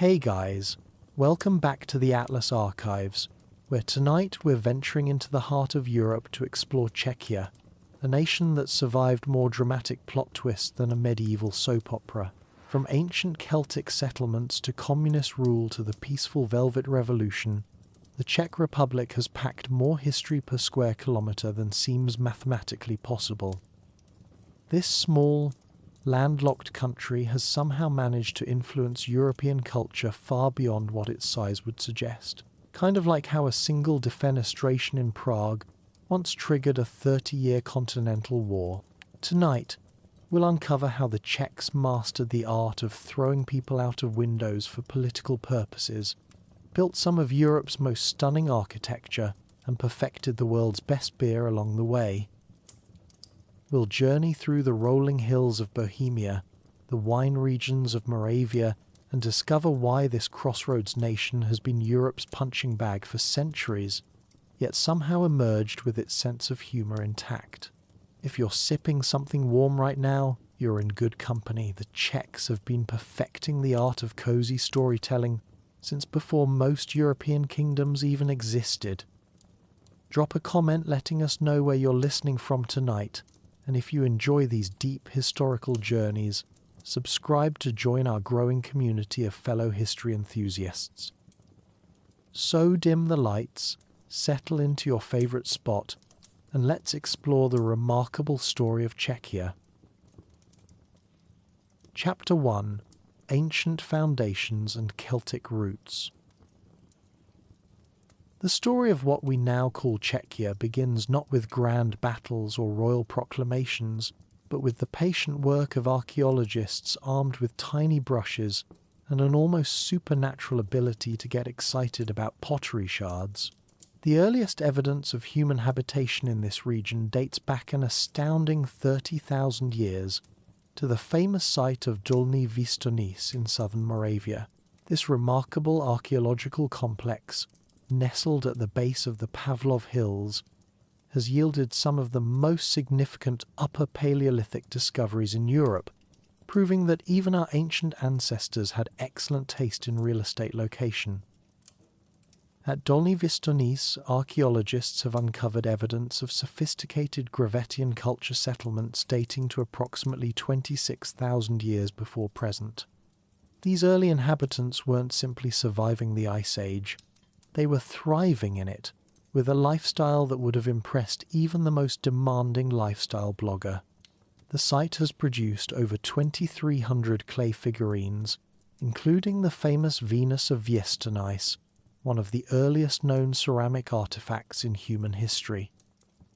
Hey guys, welcome back to the Atlas Archives, where tonight we're venturing into the heart of Europe to explore Czechia, a nation that survived more dramatic plot twists than a medieval soap opera. From ancient Celtic settlements to communist rule to the peaceful Velvet Revolution, the Czech Republic has packed more history per square kilometre than seems mathematically possible. This small, landlocked country has somehow managed to influence European culture far beyond what its size would suggest. Kind of like how a single defenestration in Prague once triggered a 30-year continental war. Tonight, we'll uncover how the Czechs mastered the art of throwing people out of windows for political purposes, built some of Europe's most stunning architecture, and perfected the world's best beer along the way. We'll journey through the rolling hills of Bohemia, the wine regions of Moravia, and discover why this crossroads nation has been Europe's punching bag for centuries, yet somehow emerged with its sense of humour intact. If you're sipping something warm right now, you're in good company. The Czechs have been perfecting the art of cosy storytelling since before most European kingdoms even existed. Drop a comment letting us know where you're listening from tonight, and if you enjoy these deep historical journeys, subscribe to join our growing community of fellow history enthusiasts. So dim the lights, settle into your favourite spot, and let's explore the remarkable story of Czechia. Chapter 1: Ancient Foundations and Celtic Roots. The story of what we now call Czechia begins not with grand battles or royal proclamations, but with the patient work of archaeologists armed with tiny brushes and an almost supernatural ability to get excited about pottery shards. The earliest evidence of human habitation in this region dates back an astounding 30,000 years to the famous site of Dolní Věstonice in southern Moravia. This remarkable archaeological complex, nestled at the base of the Pavlov Hills, has yielded some of the most significant Upper Paleolithic discoveries in Europe, proving that even our ancient ancestors had excellent taste in real estate location. At Dolní Věstonice, archaeologists have uncovered evidence of sophisticated Gravettian culture settlements dating to approximately 26,000 years before present. These early inhabitants weren't simply surviving the Ice Age, they were thriving in it, with a lifestyle that would have impressed even the most demanding lifestyle blogger. The site has produced over 2,300 clay figurines, including the famous Venus of Věstonice, one of the earliest known ceramic artifacts in human history.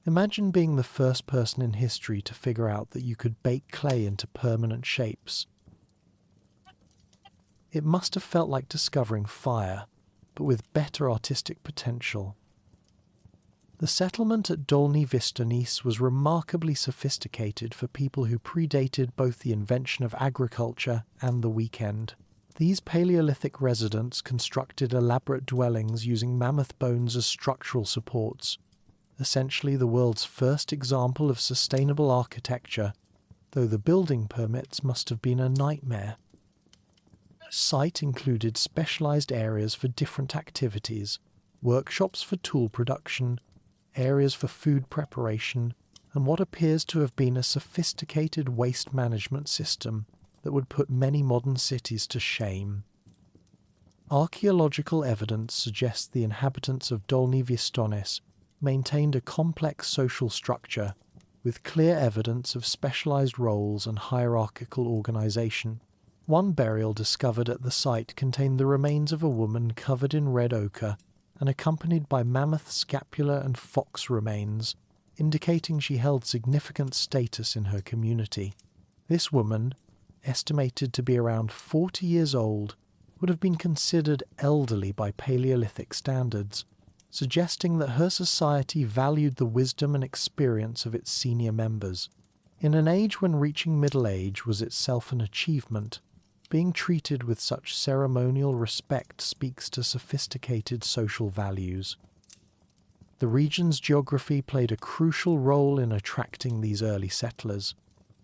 Imagine being the first person in history to figure out that you could bake clay into permanent shapes. It must have felt like discovering fire, but with better artistic potential. The settlement at Dolní Věstonice was remarkably sophisticated for people who predated both the invention of agriculture and the weekend. These Paleolithic residents constructed elaborate dwellings using mammoth bones as structural supports, essentially the world's first example of sustainable architecture, though the building permits must have been a nightmare. The site included specialized areas for different activities, workshops for tool production, areas for food preparation, and what appears to have been a sophisticated waste management system that would put many modern cities to shame. Archaeological evidence suggests the inhabitants of Dolní Věstonice maintained a complex social structure with clear evidence of specialized roles and hierarchical organization. One burial discovered at the site contained the remains of a woman covered in red ochre and accompanied by mammoth scapular and fox remains, indicating she held significant status in her community. This woman, estimated to be around 40 years old, would have been considered elderly by Paleolithic standards, suggesting that her society valued the wisdom and experience of its senior members. In an age when reaching middle age was itself an achievement, being treated with such ceremonial respect speaks to sophisticated social values. The region's geography played a crucial role in attracting these early settlers.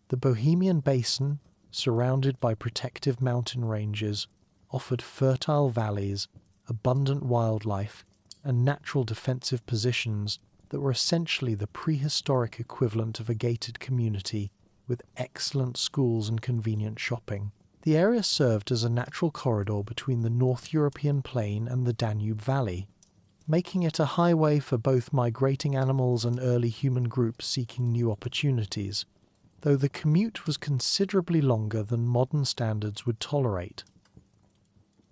The Bohemian basin, surrounded by protective mountain ranges, offered fertile valleys, abundant wildlife, and natural defensive positions that were essentially the prehistoric equivalent of a gated community with excellent schools and convenient shopping. The area served as a natural corridor between the North European plain and the Danube Valley, making it a highway for both migrating animals and early human groups seeking new opportunities, though the commute was considerably longer than modern standards would tolerate.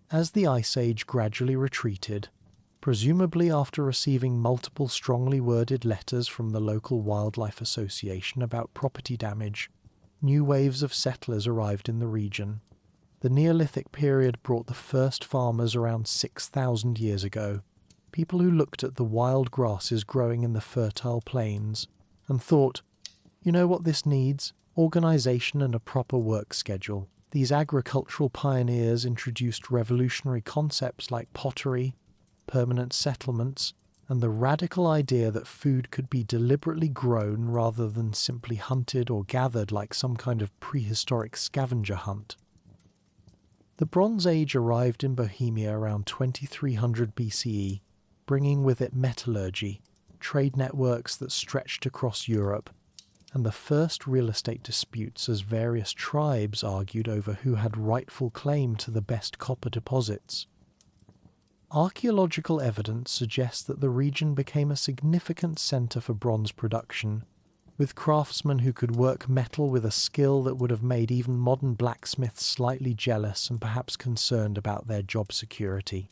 As the Ice Age gradually retreated, presumably after receiving multiple strongly worded letters from the local wildlife association about property damage, new waves of settlers arrived in the region. The Neolithic period brought the first farmers around 6,000 years ago, people who looked at the wild grasses growing in the fertile plains and thought, you know what this needs? Organisation and a proper work schedule. These agricultural pioneers introduced revolutionary concepts like pottery, permanent settlements, and the radical idea that food could be deliberately grown rather than simply hunted or gathered like some kind of prehistoric scavenger hunt. The Bronze Age arrived in Bohemia around 2300 BCE, bringing with it metallurgy, trade networks that stretched across Europe, and the first real estate disputes as various tribes argued over who had rightful claim to the best copper deposits. Archaeological evidence suggests that the region became a significant centre for bronze production, with craftsmen who could work metal with a skill that would have made even modern blacksmiths slightly jealous and perhaps concerned about their job security.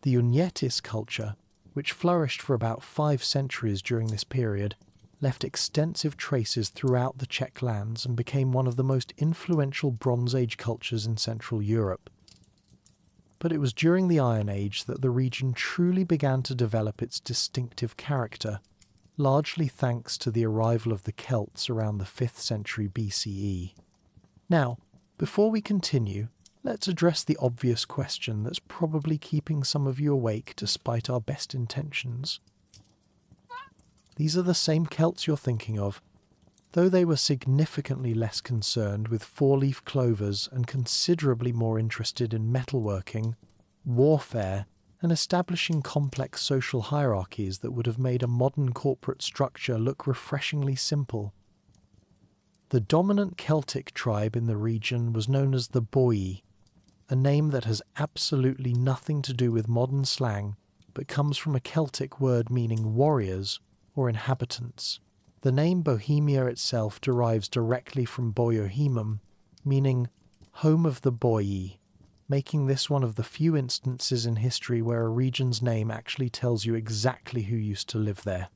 The Unyetis culture, which flourished for about 5 centuries during this period, left extensive traces throughout the Czech lands and became one of the most influential Bronze Age cultures in Central Europe. But it was during the Iron Age that the region truly began to develop its distinctive character, largely thanks to the arrival of the Celts around the 5th century BCE. Now, before we continue, let's address the obvious question that's probably keeping some of you awake despite our best intentions. These are the same Celts you're thinking of, though they were significantly less concerned with four-leaf clovers and considerably more interested in metalworking, warfare, and establishing complex social hierarchies that would have made a modern corporate structure look refreshingly simple. The dominant Celtic tribe in the region was known as the Boii, a name that has absolutely nothing to do with modern slang, but comes from a Celtic word meaning warriors or inhabitants. The name Bohemia itself derives directly from Boiohemum, meaning home of the Boii, making this one of the few instances in history where a region's name actually tells you exactly who used to live there.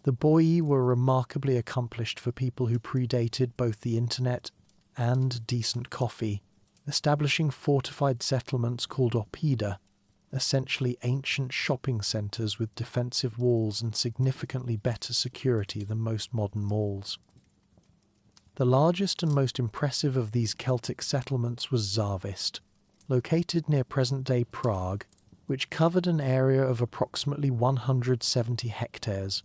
The Boii were remarkably accomplished for people who predated both the internet and decent coffee, establishing fortified settlements called oppida, essentially ancient shopping centres with defensive walls and significantly better security than most modern malls. The largest and most impressive of these Celtic settlements was Zavist, located near present-day Prague, which covered an area of approximately 170 hectares,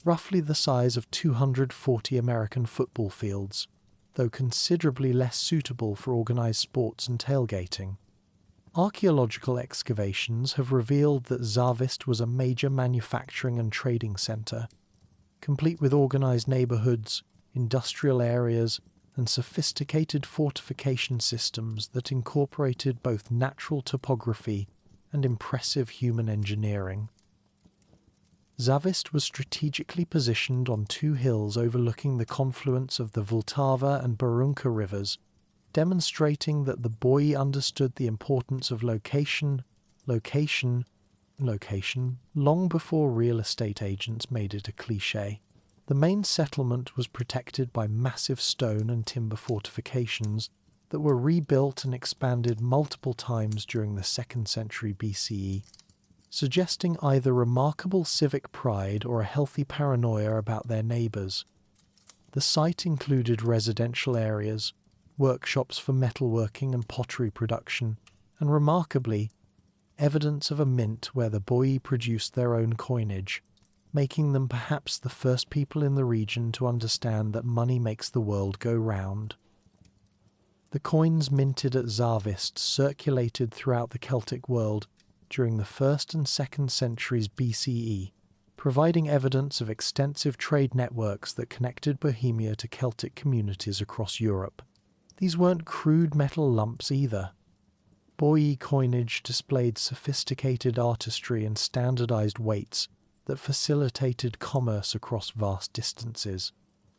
roughly the size of 240 American football fields, though considerably less suitable for organised sports and tailgating. Archaeological excavations have revealed that Zavist was a major manufacturing and trading centre, complete with organised neighbourhoods, industrial areas, and sophisticated fortification systems that incorporated both natural topography and impressive human engineering. Zavist was strategically positioned on 2 hills overlooking the confluence of the Vltava and Barunka rivers, demonstrating that the Boii understood the importance of location, long before real estate agents made it a cliché. The main settlement was protected by massive stone and timber fortifications that were rebuilt and expanded multiple times during the 2nd century BCE, suggesting either remarkable civic pride or a healthy paranoia about their neighbours. The site included residential areas, workshops for metalworking and pottery production, and remarkably, evidence of a mint where the Boii produced their own coinage, making them perhaps the first people in the region to understand that money makes the world go round. The coins minted at Zavist circulated throughout the Celtic world during the 1st and 2nd centuries BCE, providing evidence of extensive trade networks that connected Bohemia to Celtic communities across Europe. These weren't crude metal lumps either. Boii coinage displayed sophisticated artistry and standardized weights that facilitated commerce across vast distances.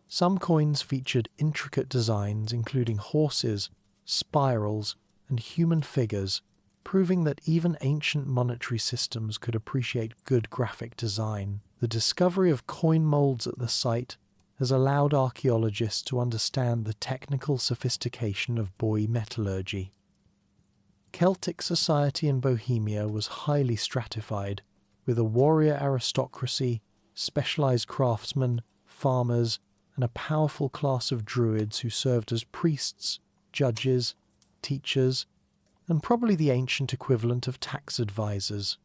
Some coins featured intricate designs including horses, spirals, and human figures, proving that even ancient monetary systems could appreciate good graphic design. The discovery of coin molds at the site has allowed archaeologists to understand the technical sophistication of Boii metallurgy. Celtic society in Bohemia was highly stratified, with a warrior aristocracy, specialized craftsmen, farmers, and a powerful class of druids who served as priests, judges, teachers, and probably the ancient equivalent of tax advisors.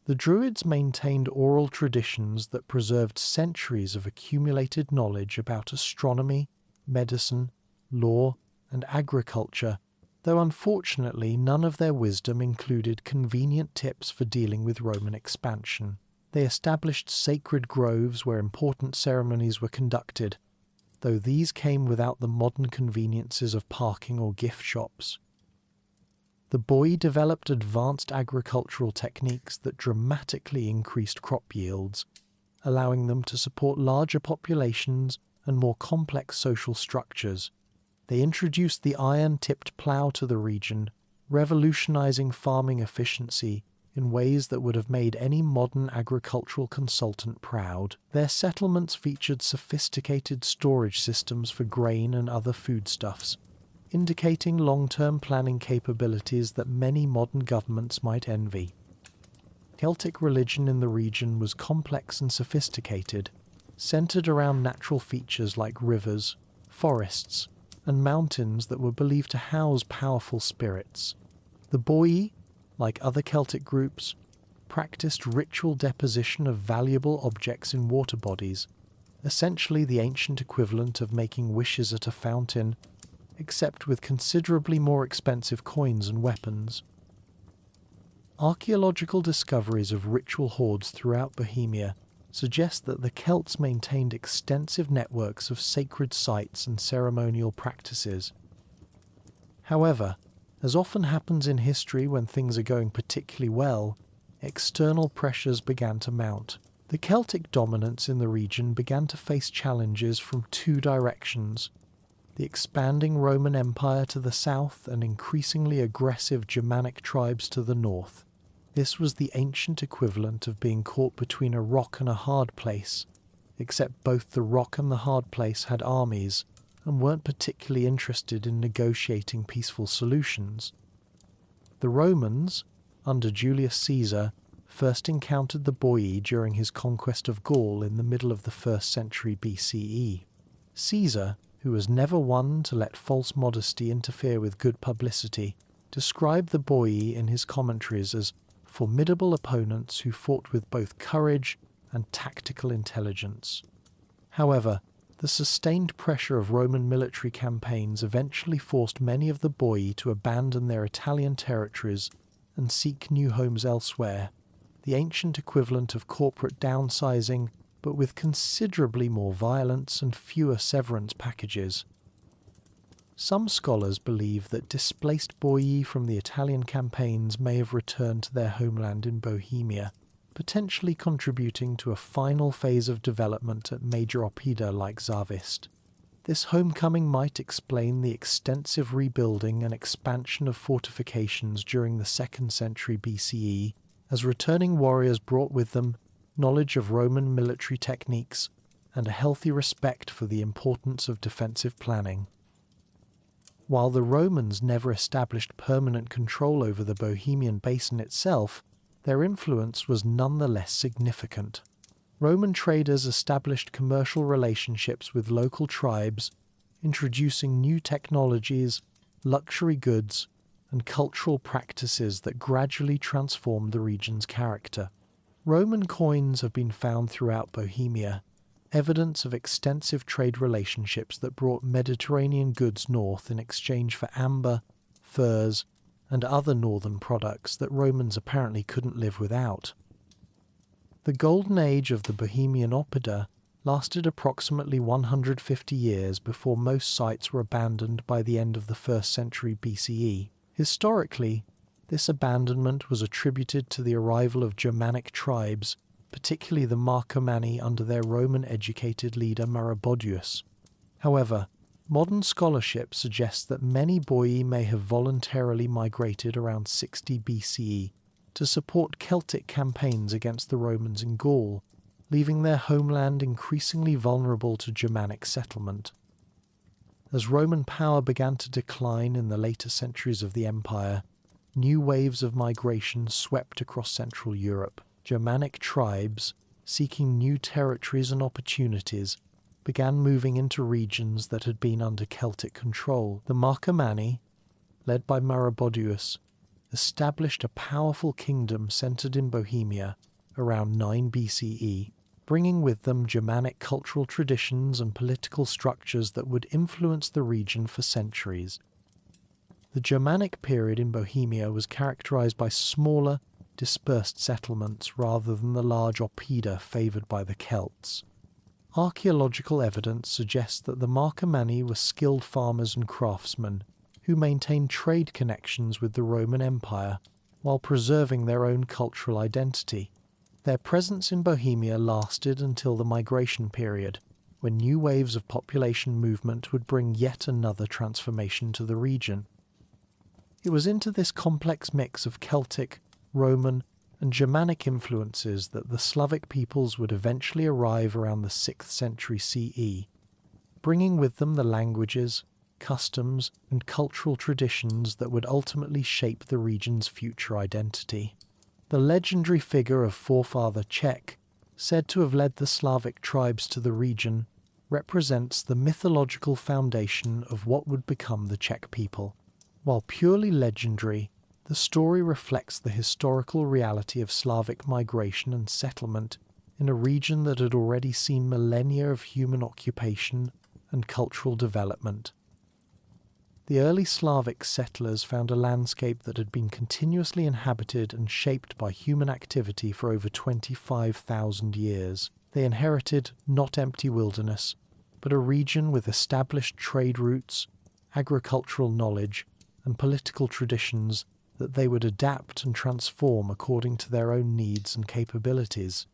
The druids maintained oral traditions that preserved centuries of accumulated knowledge about astronomy, medicine, law, and agriculture, though unfortunately none of their wisdom included convenient tips for dealing with Roman expansion. They established sacred groves where important ceremonies were conducted, though these came without the modern conveniences of parking or gift shops. The Boii developed advanced agricultural techniques that dramatically increased crop yields, allowing them to support larger populations and more complex social structures. They introduced the iron-tipped plough to the region, revolutionizing farming efficiency in ways that would have made any modern agricultural consultant proud. Their settlements featured sophisticated storage systems for grain and other foodstuffs, indicating long-term planning capabilities that many modern governments might envy. Celtic religion in the region was complex and sophisticated, centered around natural features like rivers, forests, and mountains that were believed to house powerful spirits. The Boii, like other Celtic groups, practiced ritual deposition of valuable objects in water bodies, essentially the ancient equivalent of making wishes at a fountain, except with considerably more expensive coins and weapons. Archaeological discoveries of ritual hoards throughout Bohemia suggest that the Celts maintained extensive networks of sacred sites and ceremonial practices. However, as often happens in history when things are going particularly well, external pressures began to mount. The Celtic dominance in the region began to face challenges from two directions: the expanding Roman Empire to the south and increasingly aggressive Germanic tribes to the north. This was the ancient equivalent of being caught between a rock and a hard place, except both the rock and the hard place had armies and weren't particularly interested in negotiating peaceful solutions. The Romans, under Julius Caesar, first encountered the Boii during his conquest of Gaul in the middle of the 1st century BCE. Caesar, who was never one to let false modesty interfere with good publicity, described the Boii in his commentaries as formidable opponents who fought with both courage and tactical intelligence. However, the sustained pressure of Roman military campaigns eventually forced many of the Boii to abandon their Italian territories and seek new homes elsewhere, the ancient equivalent of corporate downsizing, but with considerably more violence and fewer severance packages. Some scholars believe that displaced Boii from the Italian campaigns may have returned to their homeland in Bohemia, potentially contributing to a final phase of development at major oppida like Zavist. This homecoming might explain the extensive rebuilding and expansion of fortifications during the 2nd century BCE, as returning warriors brought with them knowledge of Roman military techniques and a healthy respect for the importance of defensive planning. While the Romans never established permanent control over the Bohemian basin itself, their influence was nonetheless significant. Roman traders established commercial relationships with local tribes, introducing new technologies, luxury goods, and cultural practices that gradually transformed the region's character. Roman coins have been found throughout Bohemia, evidence of extensive trade relationships that brought Mediterranean goods north in exchange for amber, furs, and other northern products that Romans apparently couldn't live without. The golden age of the Bohemian oppida lasted approximately 150 years before most sites were abandoned by the end of the 1st century BCE. Historically, this abandonment was attributed to the arrival of Germanic tribes, particularly the Marcomanni under their Roman-educated leader Maroboduus. However, modern scholarship suggests that many Boii may have voluntarily migrated around 60 BCE to support Celtic campaigns against the Romans in Gaul, leaving their homeland increasingly vulnerable to Germanic settlement. As Roman power began to decline in the later centuries of the empire, new waves of migration swept across Central Europe. Germanic tribes, seeking new territories and opportunities, began moving into regions that had been under Celtic control. The Marcomanni, led by Maroboduus, established a powerful kingdom centered in Bohemia around 9 BCE, bringing with them Germanic cultural traditions and political structures that would influence the region for centuries. The Germanic period in Bohemia was characterized by smaller, dispersed settlements rather than the large oppida favoured by the Celts. Archaeological evidence suggests that the Marcomanni were skilled farmers and craftsmen who maintained trade connections with the Roman Empire while preserving their own cultural identity. Their presence in Bohemia lasted until the migration period, when new waves of population movement would bring yet another transformation to the region. It was into this complex mix of Celtic, Roman, and Germanic influences that the Slavic peoples would eventually arrive around the 6th century CE, bringing with them the languages, customs, and cultural traditions that would ultimately shape the region's future identity. The legendary figure of forefather Czech, said to have led the Slavic tribes to the region, represents the mythological foundation of what would become the Czech people. While purely legendary, the story reflects the historical reality of Slavic migration and settlement in a region that had already seen millennia of human occupation and cultural development. The early Slavic settlers found a landscape that had been continuously inhabited and shaped by human activity for over 25,000 years. They inherited not empty wilderness, but a region with established trade routes, agricultural knowledge, and political traditions that they would adapt and transform according to their own needs and capabilities.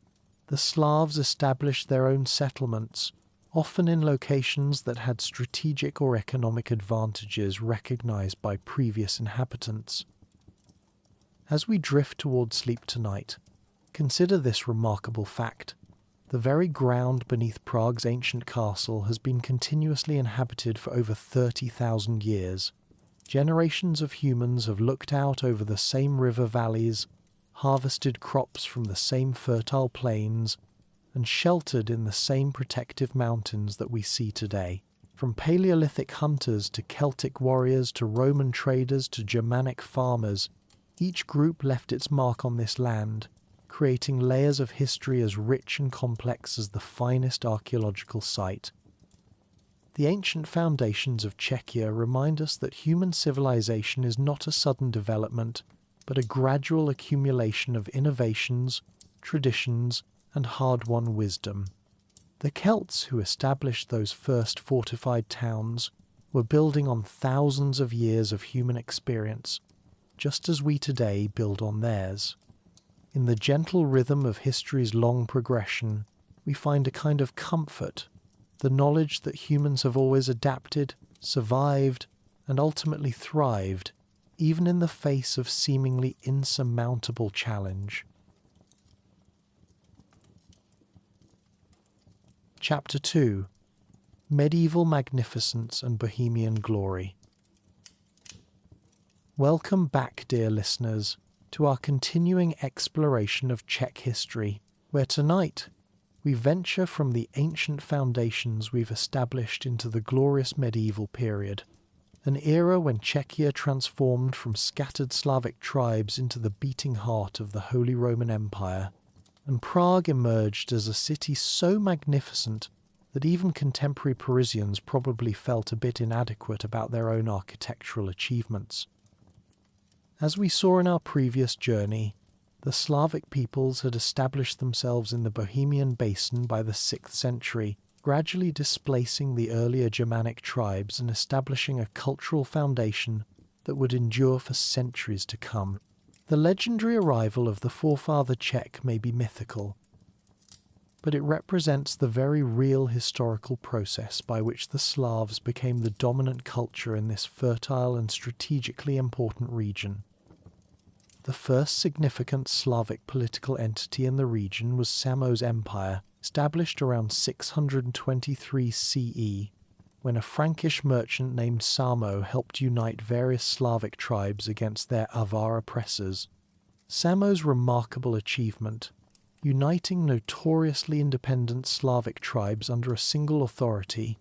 The Slavs established their own settlements, often in locations that had strategic or economic advantages recognized by previous inhabitants. As we drift toward sleep tonight, consider this remarkable fact. The very ground beneath Prague's ancient castle has been continuously inhabited for over 30,000 years. Generations of humans have looked out over the same river valleys, harvested crops from the same fertile plains, and sheltered in the same protective mountains that we see today. From Paleolithic hunters to Celtic warriors to Roman traders to Germanic farmers, each group left its mark on this land, creating layers of history as rich and complex as the finest archaeological site. The ancient foundations of Czechia remind us that human civilization is not a sudden development, but a gradual accumulation of innovations, traditions, and hard-won wisdom. The Celts who established those first fortified towns were building on thousands of years of human experience, just as we today build on theirs. In the gentle rhythm of history's long progression, we find a kind of comfort, the knowledge that humans have always adapted, survived, and ultimately thrived, even in the face of seemingly insurmountable challenge. Chapter 2: Medieval Magnificence and Bohemian Glory. Welcome back, dear listeners, to our continuing exploration of Czech history, where tonight we venture from the ancient foundations we've established into the glorious medieval period, an era when Czechia transformed from scattered Slavic tribes into the beating heart of the Holy Roman Empire. and Prague emerged as a city so magnificent that even contemporary Parisians probably felt a bit inadequate about their own architectural achievements. As we saw in our previous journey, the Slavic peoples had established themselves in the Bohemian basin by the 6th century, gradually displacing the earlier Germanic tribes and establishing a cultural foundation that would endure for centuries to come. The legendary arrival of the forefather Czech may be mythical, but it represents the very real historical process by which the Slavs became the dominant culture in this fertile and strategically important region. The first significant Slavic political entity in the region was Samo's Empire, established around 623 CE, when a Frankish merchant named Samo helped unite various Slavic tribes against their Avar oppressors. Samo's remarkable achievement, uniting notoriously independent Slavic tribes under a single authority,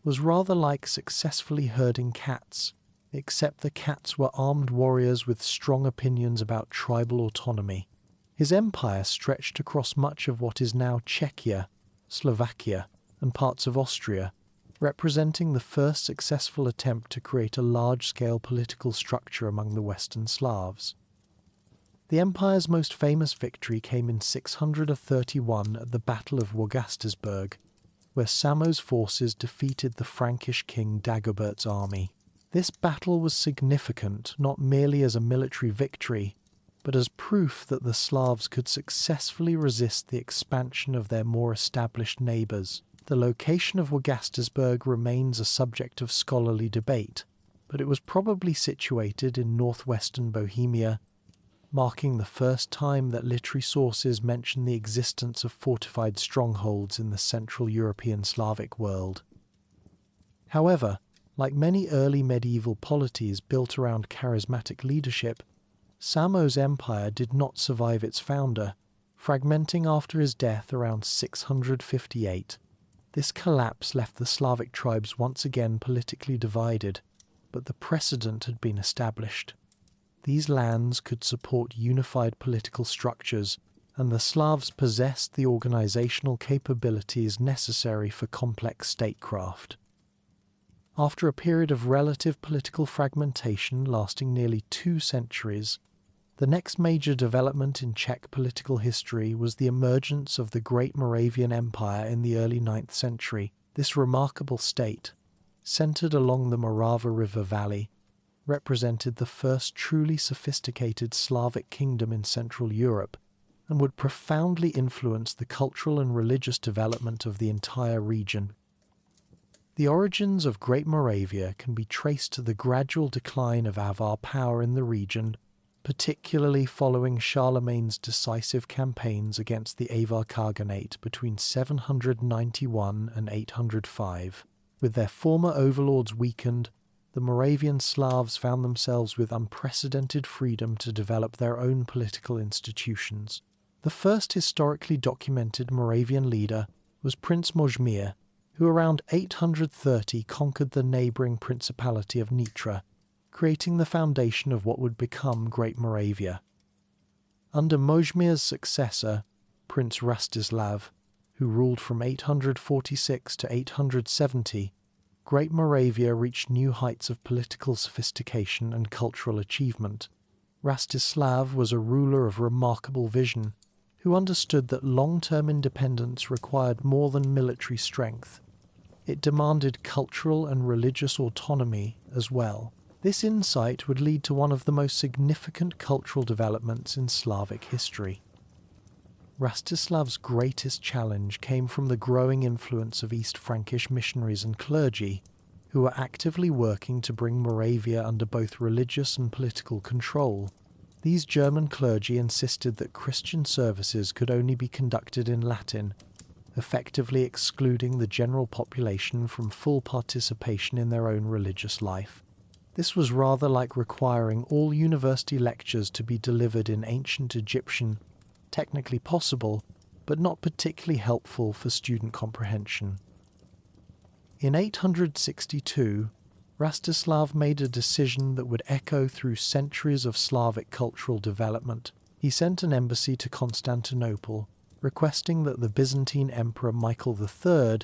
was rather like successfully herding cats, except the cats were armed warriors with strong opinions about tribal autonomy. His empire stretched across much of what is now Czechia, Slovakia, and parts of Austria, representing the first successful attempt to create a large-scale political structure among the Western Slavs. The empire's most famous victory came in 631 at the Battle of Wargastisberg, where Samo's forces defeated the Frankish king Dagobert's army. This battle was significant not merely as a military victory, but as proof that the Slavs could successfully resist the expansion of their more established neighbours. The location of Wargastisberg remains a subject of scholarly debate, but it was probably situated in northwestern Bohemia, marking the first time that literary sources mention the existence of fortified strongholds in the Central European Slavic world. However, like many early medieval polities built around charismatic leadership, Samo's empire did not survive its founder, fragmenting after his death around 658. This collapse left the Slavic tribes once again politically divided, but the precedent had been established. These lands could support unified political structures, and the Slavs possessed the organizational capabilities necessary for complex statecraft. After a period of relative political fragmentation lasting nearly 2 centuries, the next major development in Czech political history was the emergence of the Great Moravian Empire in the early 9th century. This remarkable state, centered along the Morava River valley, represented the first truly sophisticated Slavic kingdom in Central Europe and would profoundly influence the cultural and religious development of the entire region. The origins of Great Moravia can be traced to the gradual decline of Avar power in the region, particularly following Charlemagne's decisive campaigns against the Avar Khaganate between 791 and 805. With their former overlords weakened, the Moravian Slavs found themselves with unprecedented freedom to develop their own political institutions. The first historically documented Moravian leader was Prince Možmir, who around 830 conquered the neighbouring principality of Nitra, creating the foundation of what would become Great Moravia. Under Možmir's successor, Prince Rastislav, who ruled from 846 to 870, Great Moravia reached new heights of political sophistication and cultural achievement. Rastislav was a ruler of remarkable vision, who understood that long-term independence required more than military strength. It demanded cultural and religious autonomy as well. This insight would lead to one of the most significant cultural developments in Slavic history. Rastislav's greatest challenge came from the growing influence of East Frankish missionaries and clergy, who were actively working to bring Moravia under both religious and political control. These German clergy insisted that Christian services could only be conducted in Latin, effectively excluding the general population from full participation in their own religious life. This was rather like requiring all university lectures to be delivered in ancient Egyptian, technically possible, but not particularly helpful for student comprehension. In 862, Rastislav made a decision that would echo through centuries of Slavic cultural development. He sent an embassy to Constantinople, requesting that the Byzantine Emperor Michael III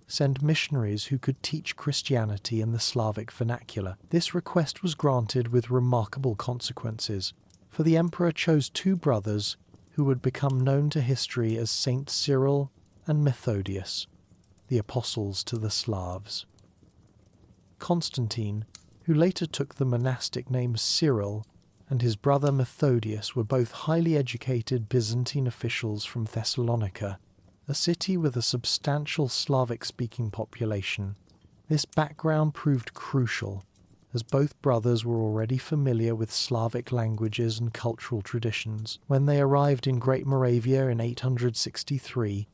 send missionaries who could teach Christianity in the Slavic vernacular. This request was granted with remarkable consequences, for the emperor chose two brothers who would become known to history as Saints Cyril and Methodius, the apostles to the Slavs. Constantine, who later took the monastic name Cyril, and his brother Methodius were both highly educated Byzantine officials from Thessalonica, a city with a substantial Slavic-speaking population. This background proved crucial, as both brothers were already familiar with Slavic languages and cultural traditions. When they arrived in Great Moravia in 863,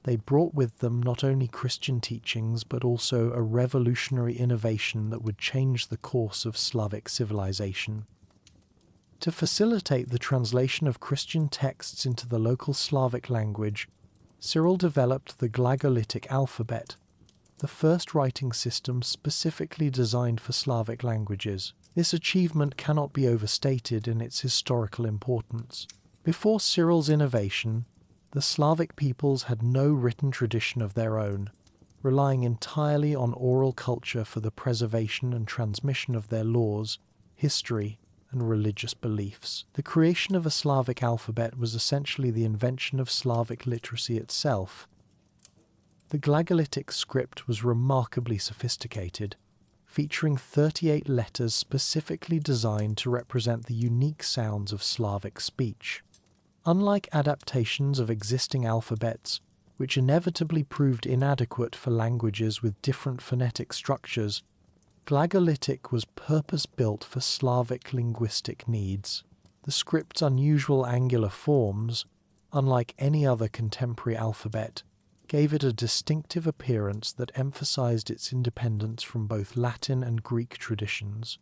they brought with them not only Christian teachings but also a revolutionary innovation that would change the course of Slavic civilization. To facilitate the translation of Christian texts into the local Slavic language, Cyril developed the Glagolitic alphabet, the first writing system specifically designed for Slavic languages. This achievement cannot be overstated in its historical importance. Before Cyril's innovation, the Slavic peoples had no written tradition of their own, relying entirely on oral culture for the preservation and transmission of their laws, history, and religious beliefs. The creation of a Slavic alphabet was essentially the invention of Slavic literacy itself. The Glagolitic script was remarkably sophisticated, featuring 38 letters specifically designed to represent the unique sounds of Slavic speech. Unlike adaptations of existing alphabets, which inevitably proved inadequate for languages with different phonetic structures, Glagolitic was purpose-built for Slavic linguistic needs. The script's unusual angular forms, unlike any other contemporary alphabet, gave it a distinctive appearance that emphasized its independence from both Latin and Greek traditions.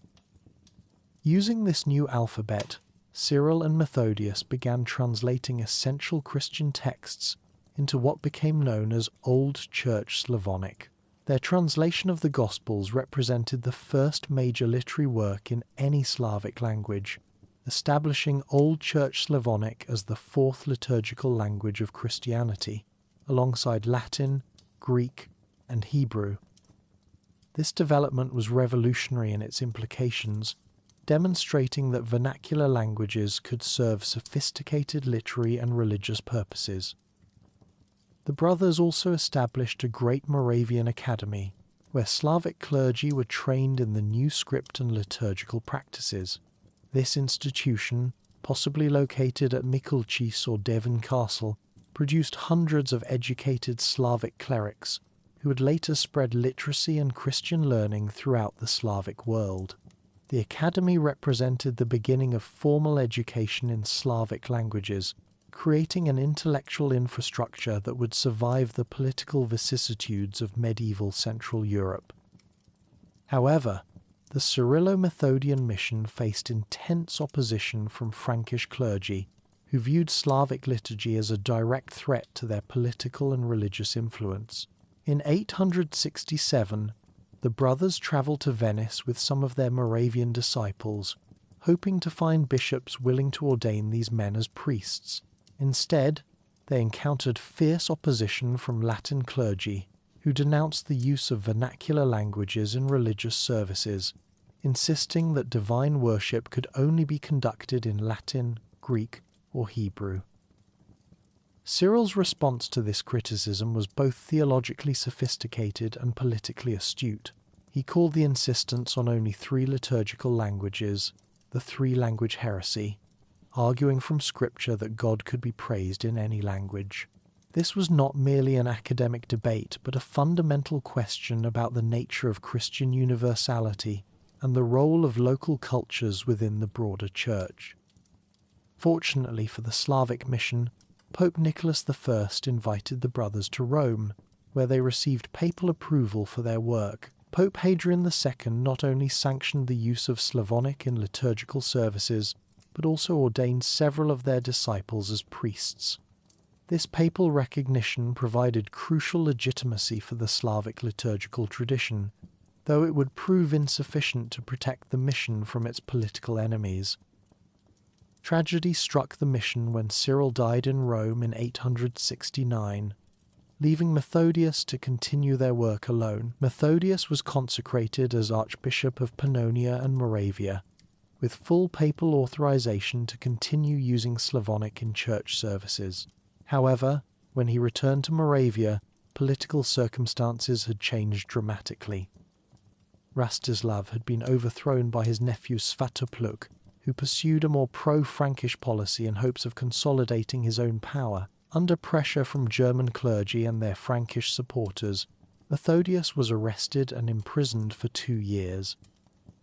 Using this new alphabet, Cyril and Methodius began translating essential Christian texts into what became known as Old Church Slavonic. Their translation of the Gospels represented the first major literary work in any Slavic language, establishing Old Church Slavonic as the fourth liturgical language of Christianity, alongside Latin, Greek, and Hebrew. This development was revolutionary in its implications, demonstrating that vernacular languages could serve sophisticated literary and religious purposes. The brothers also established a Great Moravian Academy, where Slavic clergy were trained in the new script and liturgical practices. This institution, possibly located at Mikulčice or Devon Castle, produced hundreds of educated Slavic clerics who would later spread literacy and Christian learning throughout the Slavic world. The academy represented the beginning of formal education in Slavic languages, creating an intellectual infrastructure that would survive the political vicissitudes of medieval Central Europe. However, the Cyrillo-Methodian mission faced intense opposition from Frankish clergy, who viewed Slavic liturgy as a direct threat to their political and religious influence. In 867, the brothers travelled to Venice with some of their Moravian disciples, hoping to find bishops willing to ordain these men as priests. Instead, they encountered fierce opposition from Latin clergy, who denounced the use of vernacular languages in religious services, insisting that divine worship could only be conducted in Latin, Greek, or Hebrew. Cyril's response to this criticism was both theologically sophisticated and politically astute. He called the insistence on only three liturgical languages the three-language heresy, arguing from Scripture that God could be praised in any language. This was not merely an academic debate, but a fundamental question about the nature of Christian universality and the role of local cultures within the broader Church. Fortunately for the Slavic mission, Pope Nicholas I invited the brothers to Rome, where they received papal approval for their work. Pope Hadrian II not only sanctioned the use of Slavonic in liturgical services, but also ordained several of their disciples as priests. This papal recognition provided crucial legitimacy for the Slavic liturgical tradition, though it would prove insufficient to protect the mission from its political enemies. Tragedy struck the mission when Cyril died in Rome in 869, leaving Methodius to continue their work alone. Methodius was consecrated as Archbishop of Pannonia and Moravia, with full papal authorization to continue using Slavonic in church services. However, when he returned to Moravia, political circumstances had changed dramatically. Rastislav had been overthrown by his nephew Svatopluk, who pursued a more pro-Frankish policy in hopes of consolidating his own power. Under pressure from German clergy and their Frankish supporters, Methodius was arrested and imprisoned for 2 years.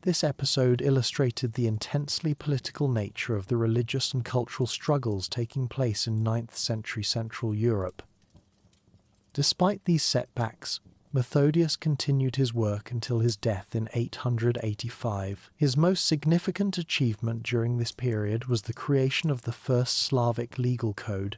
This episode illustrated the intensely political nature of the religious and cultural struggles taking place in 9th century Central Europe. Despite these setbacks, Methodius continued his work until his death in 885. His most significant achievement during this period was the creation of the first Slavic legal code,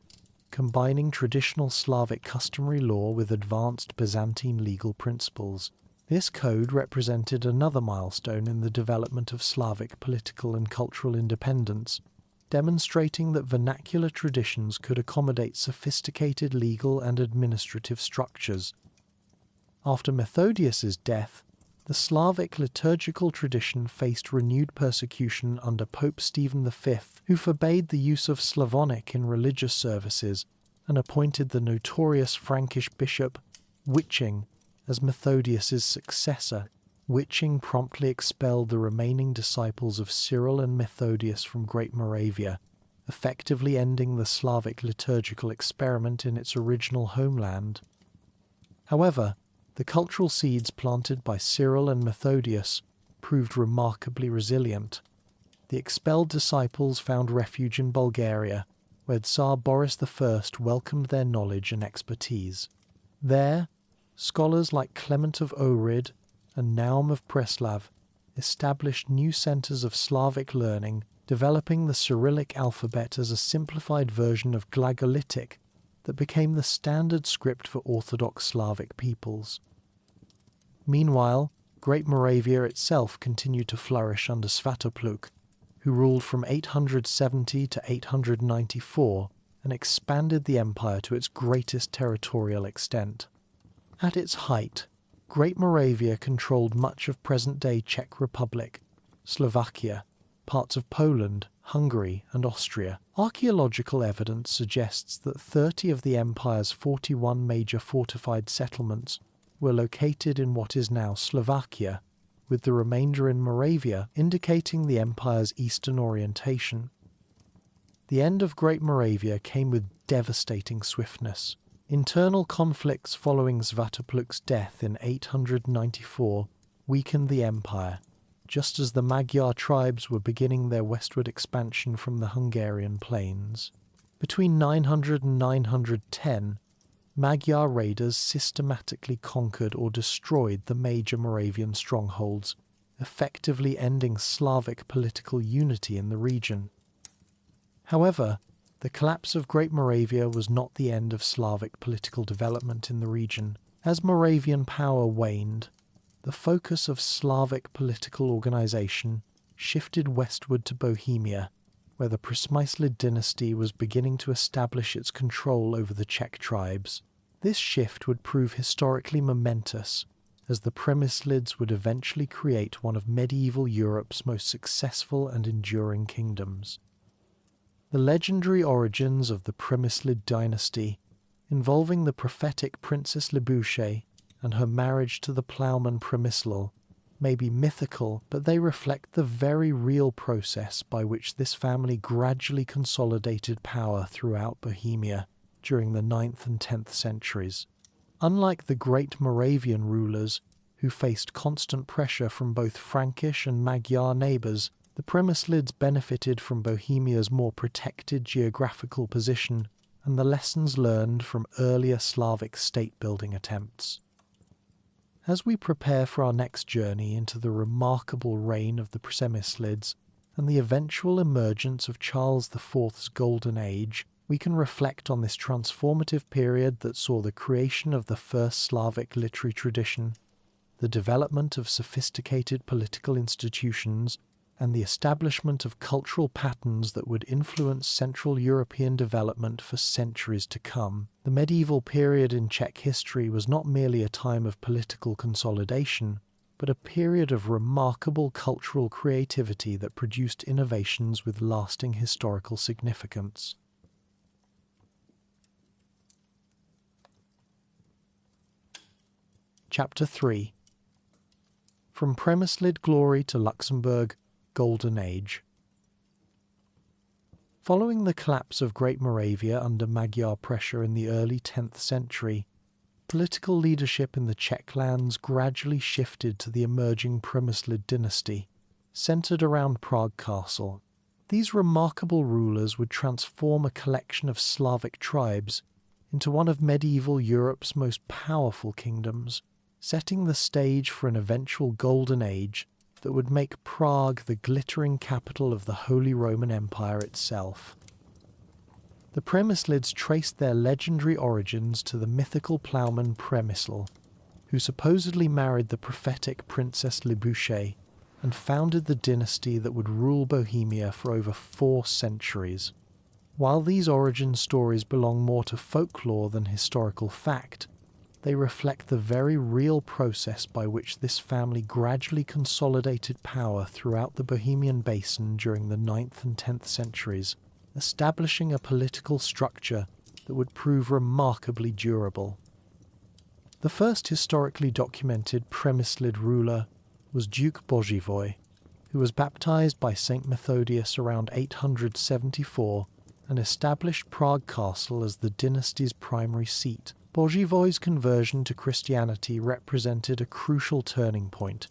combining traditional Slavic customary law with advanced Byzantine legal principles. This code represented another milestone in the development of Slavic political and cultural independence, demonstrating that vernacular traditions could accommodate sophisticated legal and administrative structures. After Methodius's death, the Slavic liturgical tradition faced renewed persecution under Pope Stephen V, who forbade the use of Slavonic in religious services and appointed the notorious Frankish bishop Witching as Methodius's successor. Witching promptly expelled the remaining disciples of Cyril and Methodius from Great Moravia, effectively ending the Slavic liturgical experiment in its original homeland. However, the cultural seeds planted by Cyril and Methodius proved remarkably resilient. The expelled disciples found refuge in Bulgaria, where Tsar Boris I welcomed their knowledge and expertise. There, scholars like Clement of Ohrid and Naum of Preslav established new centers of Slavic learning, developing the Cyrillic alphabet as a simplified version of Glagolitic that became the standard script for Orthodox Slavic peoples. Meanwhile, Great Moravia itself continued to flourish under Svatopluk, who ruled from 870 to 894 and expanded the empire to its greatest territorial extent. At its height, Great Moravia controlled much of present-day Czech Republic, Slovakia, parts of Poland, Hungary, and Austria. Archaeological evidence suggests that 30 of the empire's 41 major fortified settlements were located in what is now Slovakia, with the remainder in Moravia, indicating the empire's eastern orientation. The end of Great Moravia came with devastating swiftness. Internal conflicts following Svatopluk's death in 894 weakened the empire, just as the Magyar tribes were beginning their westward expansion from the Hungarian plains. Between 900 and 910, Magyar raiders systematically conquered or destroyed the major Moravian strongholds, effectively ending Slavic political unity in the region. However, the collapse of Great Moravia was not the end of Slavic political development in the region. As Moravian power waned, the focus of Slavic political organization shifted westward to Bohemia, where the Premyslid dynasty was beginning to establish its control over the Czech tribes. This shift would prove historically momentous, as the Premyslids would eventually create one of medieval Europe's most successful and enduring kingdoms. The legendary origins of the Premyslid dynasty, involving the prophetic Princess Libouche and her marriage to the ploughman Premyslid, may be mythical, but they reflect the very real process by which this family gradually consolidated power throughout Bohemia during the 9th and 10th centuries. Unlike the great Moravian rulers, who faced constant pressure from both Frankish and Magyar neighbours, the Premyslids benefited from Bohemia's more protected geographical position and the lessons learned from earlier Slavic state-building attempts. As we prepare for our next journey into the remarkable reign of the Premyslids and the eventual emergence of Charles IV's Golden Age, we can reflect on this transformative period that saw the creation of the first Slavic literary tradition, the development of sophisticated political institutions, and the establishment of cultural patterns that would influence Central European development for centuries to come. The medieval period in Czech history was not merely a time of political consolidation, but a period of remarkable cultural creativity that produced innovations with lasting historical significance. Chapter 3. From Premyslid Glory to Luxembourg, Golden Age. Following the collapse of Great Moravia under Magyar pressure in the early 10th century, political leadership in the Czech lands gradually shifted to the emerging Premyslid dynasty, centered around Prague Castle. These remarkable rulers would transform a collection of Slavic tribes into one of medieval Europe's most powerful kingdoms, setting the stage for an eventual golden age that would make Prague the glittering capital of the Holy Roman Empire itself. The Premyslids traced their legendary origins to the mythical ploughman Premysl, who supposedly married the prophetic Princess Libouche and founded the dynasty that would rule Bohemia for over 4 centuries. While these origin stories belong more to folklore than historical fact, they reflect the very real process by which this family gradually consolidated power throughout the Bohemian basin during the 9th and 10th centuries, establishing a political structure that would prove remarkably durable. The first historically documented Premyslid ruler was Duke Boživoj, who was baptized by Saint Methodius around 874 and established Prague Castle as the dynasty's primary seat. Boživoj's conversion to Christianity represented a crucial turning point,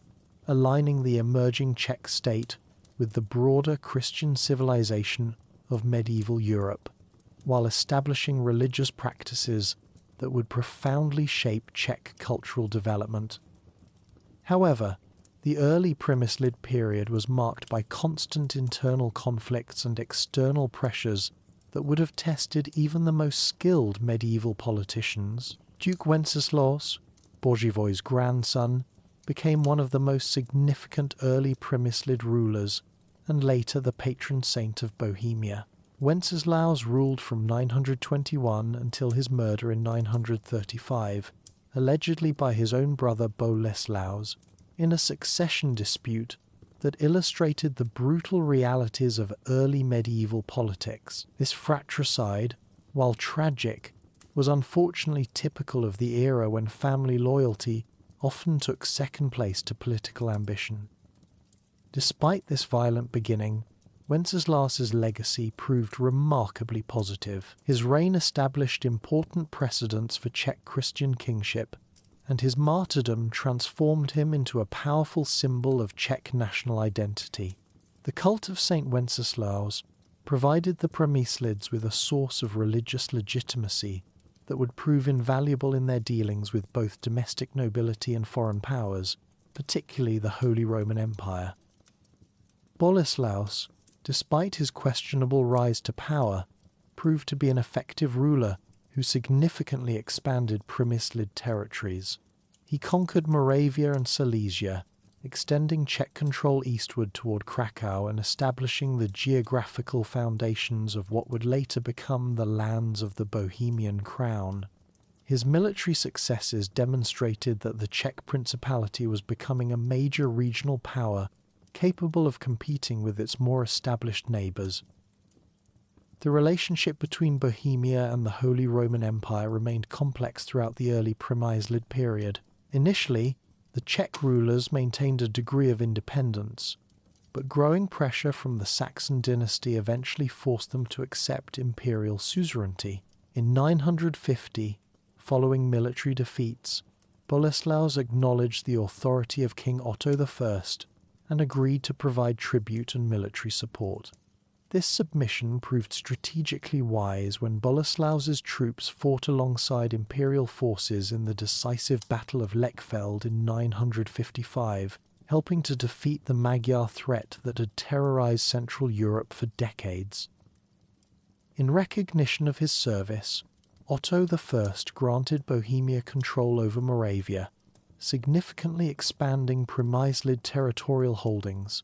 aligning the emerging Czech state with the broader Christian civilization of medieval Europe, while establishing religious practices that would profoundly shape Czech cultural development. However, the early Premyslid period was marked by constant internal conflicts and external pressures that would have tested even the most skilled medieval politicians. Duke Wenceslaus, Boživoj's grandson, became one of the most significant early Premyslid rulers and later the patron saint of Bohemia. Wenceslaus ruled from 921 until his murder in 935, allegedly by his own brother Boleslaus, in a succession dispute that illustrated the brutal realities of early medieval politics. This fratricide, while tragic, was unfortunately typical of the era when family loyalty often took second place to political ambition. Despite this violent beginning, Wenceslaus's legacy proved remarkably positive. His reign established important precedents for Czech Christian kingship, and his martyrdom transformed him into a powerful symbol of Czech national identity. The cult of Saint Wenceslaus provided the Premyslids with a source of religious legitimacy that would prove invaluable in their dealings with both domestic nobility and foreign powers, particularly the Holy Roman Empire. Boleslaus, despite his questionable rise to power, proved to be an effective ruler who significantly expanded Premyslid territories. He conquered Moravia and Silesia, extending Czech control eastward toward Krakow and establishing the geographical foundations of what would later become the lands of the Bohemian crown. His military successes demonstrated that the Czech Principality was becoming a major regional power capable of competing with its more established neighbours. The relationship between Bohemia and the Holy Roman Empire remained complex throughout the early Premyslid period. Initially, the Czech rulers maintained a degree of independence, but growing pressure from the Saxon dynasty eventually forced them to accept imperial suzerainty. In 950, following military defeats, Boleslaus acknowledged the authority of King Otto I and agreed to provide tribute and military support. This submission proved strategically wise when Boleslaus's troops fought alongside imperial forces in the decisive Battle of Lechfeld in 955, helping to defeat the Magyar threat that had terrorized Central Europe for decades. In recognition of his service, Otto I granted Bohemia control over Moravia, significantly expanding Premyslid territorial holdings.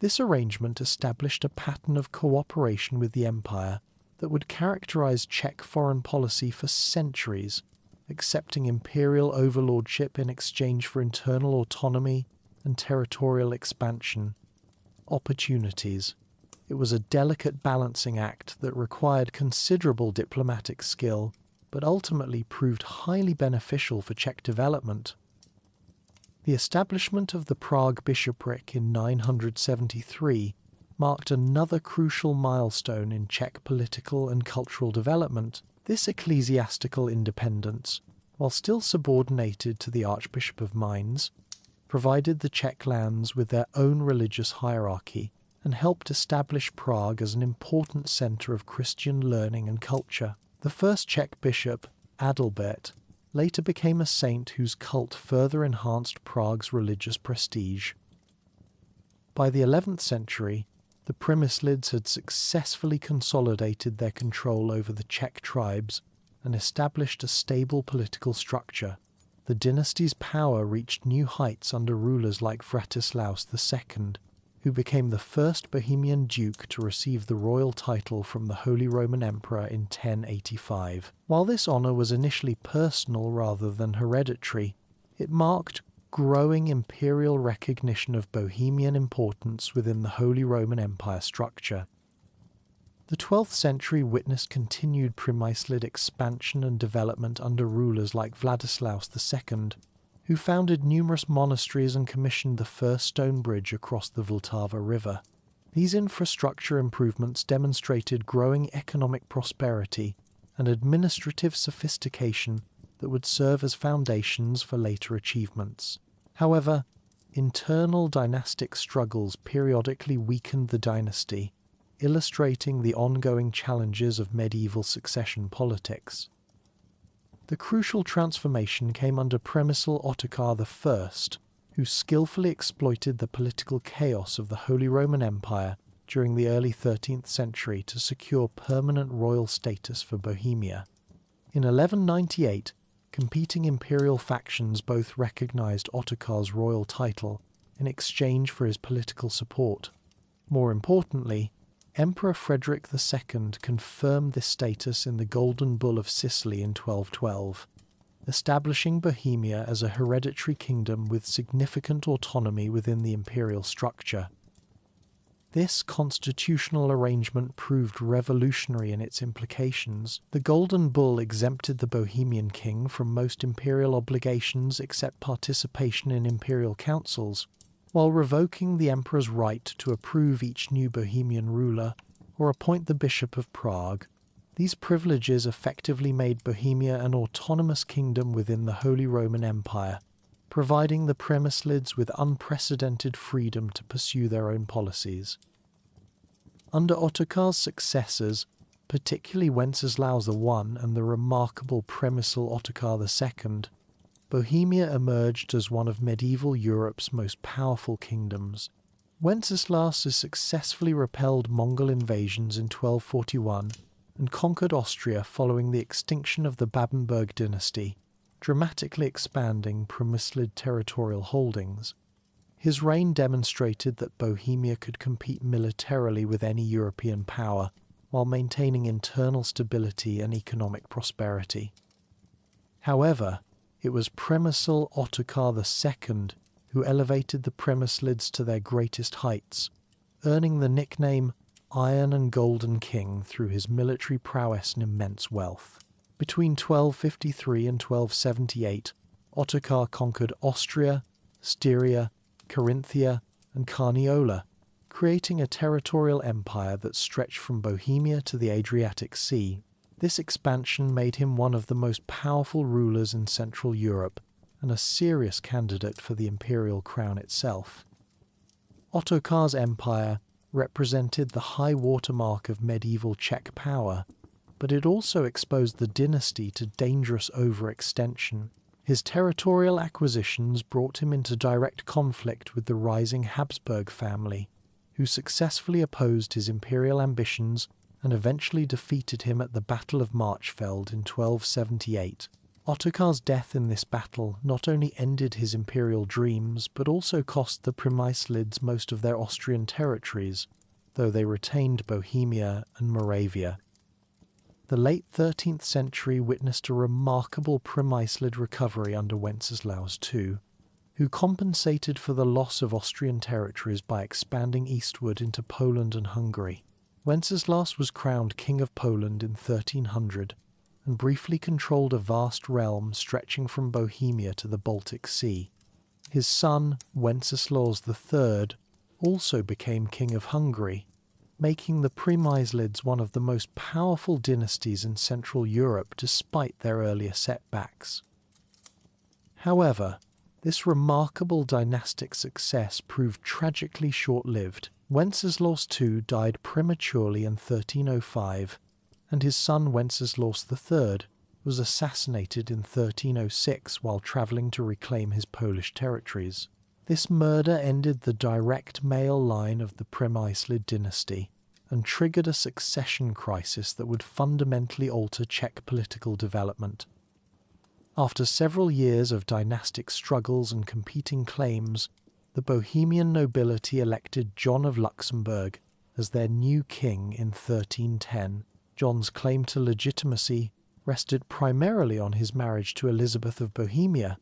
This arrangement established a pattern of cooperation with the empire that would characterize Czech foreign policy for centuries, accepting imperial overlordship in exchange for internal autonomy and territorial expansion. Opportunities. It was a delicate balancing act that required considerable diplomatic skill, but ultimately proved highly beneficial for Czech development. The establishment of the Prague bishopric in 973 marked another crucial milestone in Czech political and cultural development. This ecclesiastical independence, while still subordinated to the Archbishop of Mainz, provided the Czech lands with their own religious hierarchy and helped establish Prague as an important centre of Christian learning and culture. The first Czech bishop, Adalbert, later became a saint whose cult further enhanced Prague's religious prestige. By the 11th century, the Premyslids had successfully consolidated their control over the Czech tribes and established a stable political structure. The dynasty's power reached new heights under rulers like Vratislaus II, who became the first Bohemian duke to receive the royal title from the Holy Roman Emperor in 1085. While this honour was initially personal rather than hereditary, it marked growing imperial recognition of Bohemian importance within the Holy Roman Empire structure. The 12th century witnessed continued Premyslid expansion and development under rulers like Vladislaus II, who founded numerous monasteries and commissioned the first stone bridge across the Vltava River. These infrastructure improvements demonstrated growing economic prosperity and administrative sophistication that would serve as foundations for later achievements. However, internal dynastic struggles periodically weakened the dynasty, illustrating the ongoing challenges of medieval succession politics. The crucial transformation came under Premysl Ottokar I, who skillfully exploited the political chaos of the Holy Roman Empire during the early 13th century to secure permanent royal status for Bohemia. In 1198, competing imperial factions both recognized Ottokar's royal title in exchange for his political support. More importantly, Emperor Frederick II confirmed this status in the Golden Bull of Sicily in 1212, establishing Bohemia as a hereditary kingdom with significant autonomy within the imperial structure. This constitutional arrangement proved revolutionary in its implications. The Golden Bull exempted the Bohemian king from most imperial obligations except participation in imperial councils, while revoking the emperor's right to approve each new Bohemian ruler or appoint the Bishop of Prague. These privileges effectively made Bohemia an autonomous kingdom within the Holy Roman Empire, providing the Premyslids with unprecedented freedom to pursue their own policies. Under Ottokar's successors, particularly Wenceslaus I and the remarkable Premysl Ottokar II, Bohemia emerged as one of medieval Europe's most powerful kingdoms. Wenceslaus successfully repelled Mongol invasions in 1241 and conquered Austria following the extinction of the Babenberg dynasty, dramatically expanding Premyslid territorial holdings. His reign demonstrated that Bohemia could compete militarily with any European power while maintaining internal stability and economic prosperity. However, it was Premysl Ottokar II who elevated the Premyslids to their greatest heights, earning the nickname Iron and Golden King through his military prowess and immense wealth. Between 1253 and 1278, Ottokar conquered Austria, Styria, Carinthia, and Carniola, creating a territorial empire that stretched from Bohemia to the Adriatic Sea. This expansion made him one of the most powerful rulers in Central Europe and a serious candidate for the imperial crown itself. Ottokar's empire represented the high watermark of medieval Czech power, but it also exposed the dynasty to dangerous overextension. His territorial acquisitions brought him into direct conflict with the rising Habsburg family, who successfully opposed his imperial ambitions and eventually defeated him at the Battle of Marchfeld in 1278. Ottokar's death in this battle not only ended his imperial dreams, but also cost the Premyslids most of their Austrian territories, though they retained Bohemia and Moravia. The late 13th century witnessed a remarkable Premyslid recovery under Wenceslaus II, who compensated for the loss of Austrian territories by expanding eastward into Poland and Hungary. Wenceslaus was crowned King of Poland in 1300 and briefly controlled a vast realm stretching from Bohemia to the Baltic Sea. His son, Wenceslaus III, also became King of Hungary, making the Premyslids one of the most powerful dynasties in Central Europe despite their earlier setbacks. However, this remarkable dynastic success proved tragically short-lived. Wenceslaus II died prematurely in 1305, and his son Wenceslaus III was assassinated in 1306 while travelling to reclaim his Polish territories. This murder ended the direct male line of the Premyslid dynasty and triggered a succession crisis that would fundamentally alter Czech political development. After several years of dynastic struggles and competing claims, the Bohemian nobility elected John of Luxembourg as their new king in 1310. John's claim to legitimacy rested primarily on his marriage to Elizabeth of Bohemia,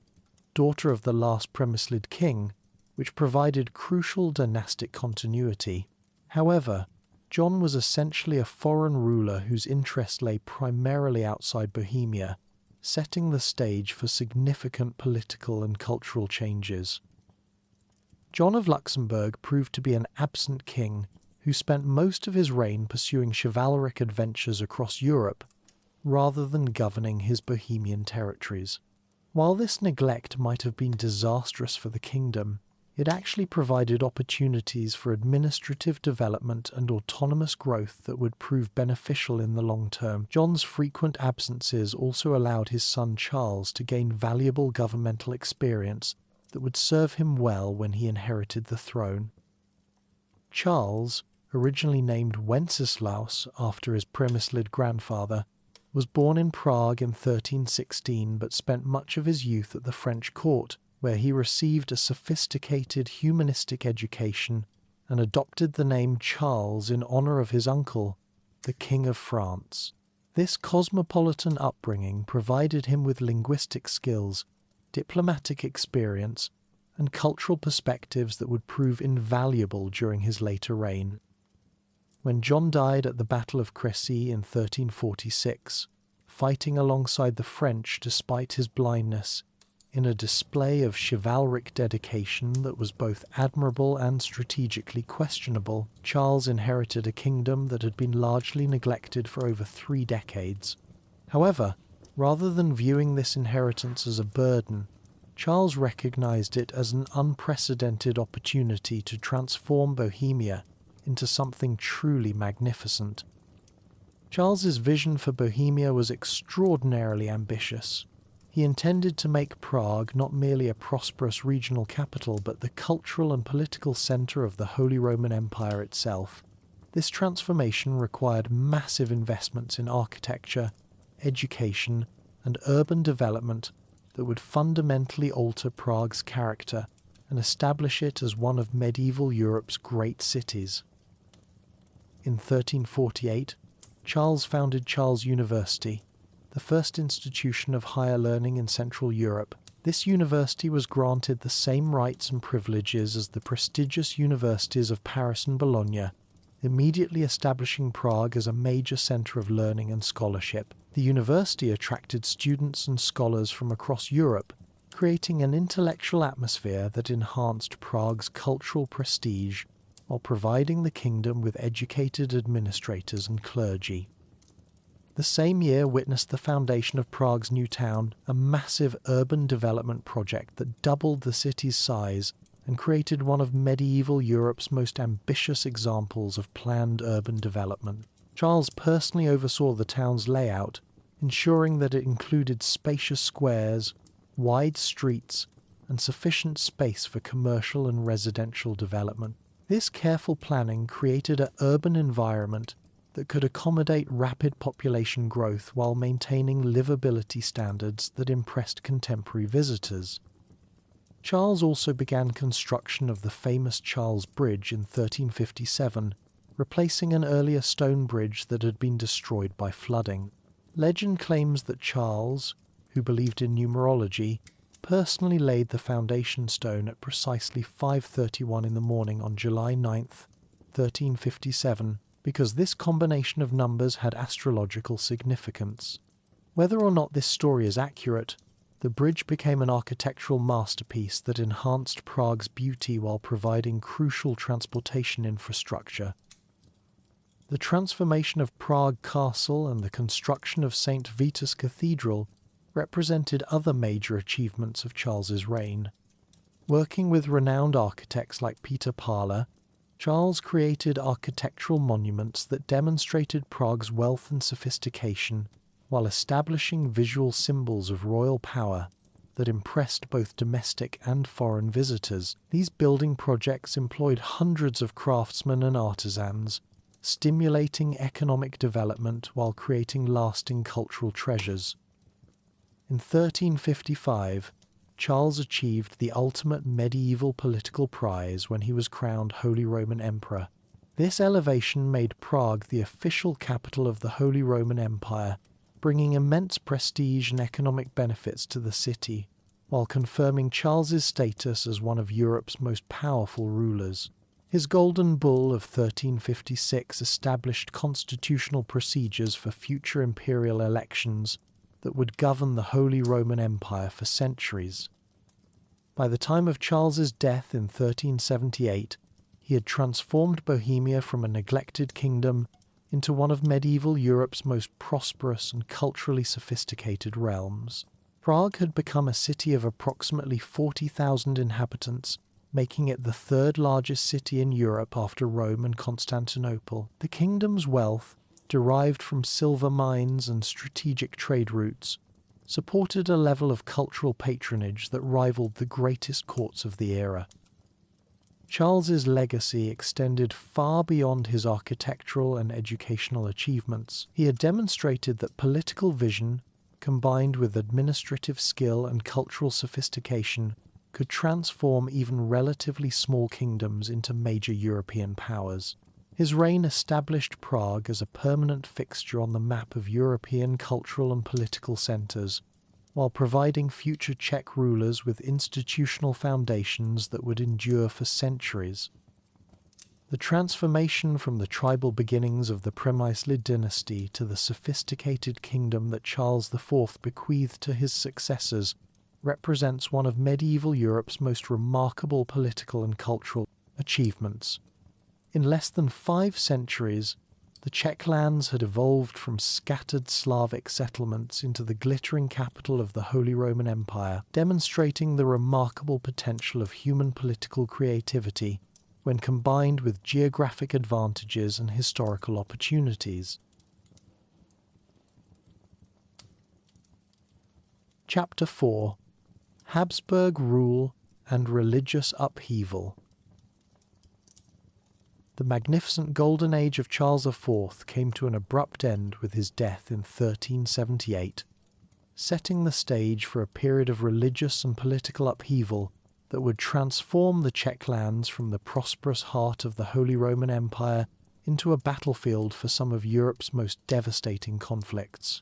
daughter of the last Premyslid king, which provided crucial dynastic continuity. However, John was essentially a foreign ruler whose interests lay primarily outside Bohemia, setting the stage for significant political and cultural changes. John of Luxembourg proved to be an absent king who spent most of his reign pursuing chivalric adventures across Europe rather than governing his Bohemian territories. While this neglect might have been disastrous for the kingdom, it actually provided opportunities for administrative development and autonomous growth that would prove beneficial in the long term. John's frequent absences also allowed his son Charles to gain valuable governmental experience that would serve him well when he inherited the throne. Charles, originally named Wenceslaus after his Premyslid grandfather, was born in Prague in 1316 but spent much of his youth at the French court, where he received a sophisticated humanistic education and adopted the name Charles in honour of his uncle, the King of France. This cosmopolitan upbringing provided him with linguistic skills, diplomatic experience, and cultural perspectives that would prove invaluable during his later reign. When John died at the Battle of Crécy in 1346, fighting alongside the French despite his blindness, in a display of chivalric dedication that was both admirable and strategically questionable, Charles inherited a kingdom that had been largely neglected for over 3 decades. However, rather than viewing this inheritance as a burden, Charles recognized it as an unprecedented opportunity to transform Bohemia into something truly magnificent. Charles's vision for Bohemia was extraordinarily ambitious. He intended to make Prague not merely a prosperous regional capital, but the cultural and political centre of the Holy Roman Empire itself. This transformation required massive investments in architecture, education, and urban development that would fundamentally alter Prague's character and establish it as one of medieval Europe's great cities. In 1348, Charles founded Charles University, the first institution of higher learning in Central Europe. This university was granted the same rights and privileges as the prestigious universities of Paris and Bologna, immediately establishing Prague as a major centre of learning and scholarship. The university attracted students and scholars from across Europe, creating an intellectual atmosphere that enhanced Prague's cultural prestige while providing the kingdom with educated administrators and clergy. The same year witnessed the foundation of Prague's new town, a massive urban development project that doubled the city's size and created one of medieval Europe's most ambitious examples of planned urban development. Charles personally oversaw the town's layout, ensuring that it included spacious squares, wide streets, and sufficient space for commercial and residential development. This careful planning created an urban environment that could accommodate rapid population growth while maintaining livability standards that impressed contemporary visitors. Charles also began construction of the famous Charles Bridge in 1357, replacing an earlier stone bridge that had been destroyed by flooding. Legend claims that Charles, who believed in numerology, personally laid the foundation stone at precisely 5:31 in the morning on July 9th, 1357, because this combination of numbers had astrological significance. Whether or not this story is accurate, the bridge became an architectural masterpiece that enhanced Prague's beauty while providing crucial transportation infrastructure. The transformation of Prague Castle and the construction of St. Vitus Cathedral represented other major achievements of Charles's reign. Working with renowned architects like Peter Parler, Charles created architectural monuments that demonstrated Prague's wealth and sophistication while establishing visual symbols of royal power that impressed both domestic and foreign visitors. These building projects employed hundreds of craftsmen and artisans, stimulating economic development while creating lasting cultural treasures. In 1355, Charles achieved the ultimate medieval political prize when he was crowned Holy Roman Emperor. This elevation made Prague the official capital of the Holy Roman Empire, bringing immense prestige and economic benefits to the city, while confirming Charles's status as one of Europe's most powerful rulers. His Golden Bull of 1356 established constitutional procedures for future imperial elections that would govern the Holy Roman Empire for centuries. By the time of Charles's death in 1378, he had transformed Bohemia from a neglected kingdom into one of medieval Europe's most prosperous and culturally sophisticated realms. Prague had become a city of approximately 40,000 inhabitants, making it the third largest city in Europe after Rome and Constantinople. The kingdom's wealth, derived from silver mines and strategic trade routes, supported a level of cultural patronage that rivaled the greatest courts of the era. Charles's legacy extended far beyond his architectural and educational achievements. He had demonstrated that political vision, combined with administrative skill and cultural sophistication, could transform even relatively small kingdoms into major European powers. His reign established Prague as a permanent fixture on the map of European cultural and political centres, while providing future Czech rulers with institutional foundations that would endure for centuries. The transformation from the tribal beginnings of the Premyslid dynasty to the sophisticated kingdom that Charles IV bequeathed to his successors represents one of medieval Europe's most remarkable political and cultural achievements. In less than 5 centuries, the Czech lands had evolved from scattered Slavic settlements into the glittering capital of the Holy Roman Empire, demonstrating the remarkable potential of human political creativity when combined with geographic advantages and historical opportunities. Chapter 4: Habsburg Rule and Religious Upheaval. The magnificent golden age of Charles IV came to an abrupt end with his death in 1378, setting the stage for a period of religious and political upheaval that would transform the Czech lands from the prosperous heart of the Holy Roman Empire into a battlefield for some of Europe's most devastating conflicts.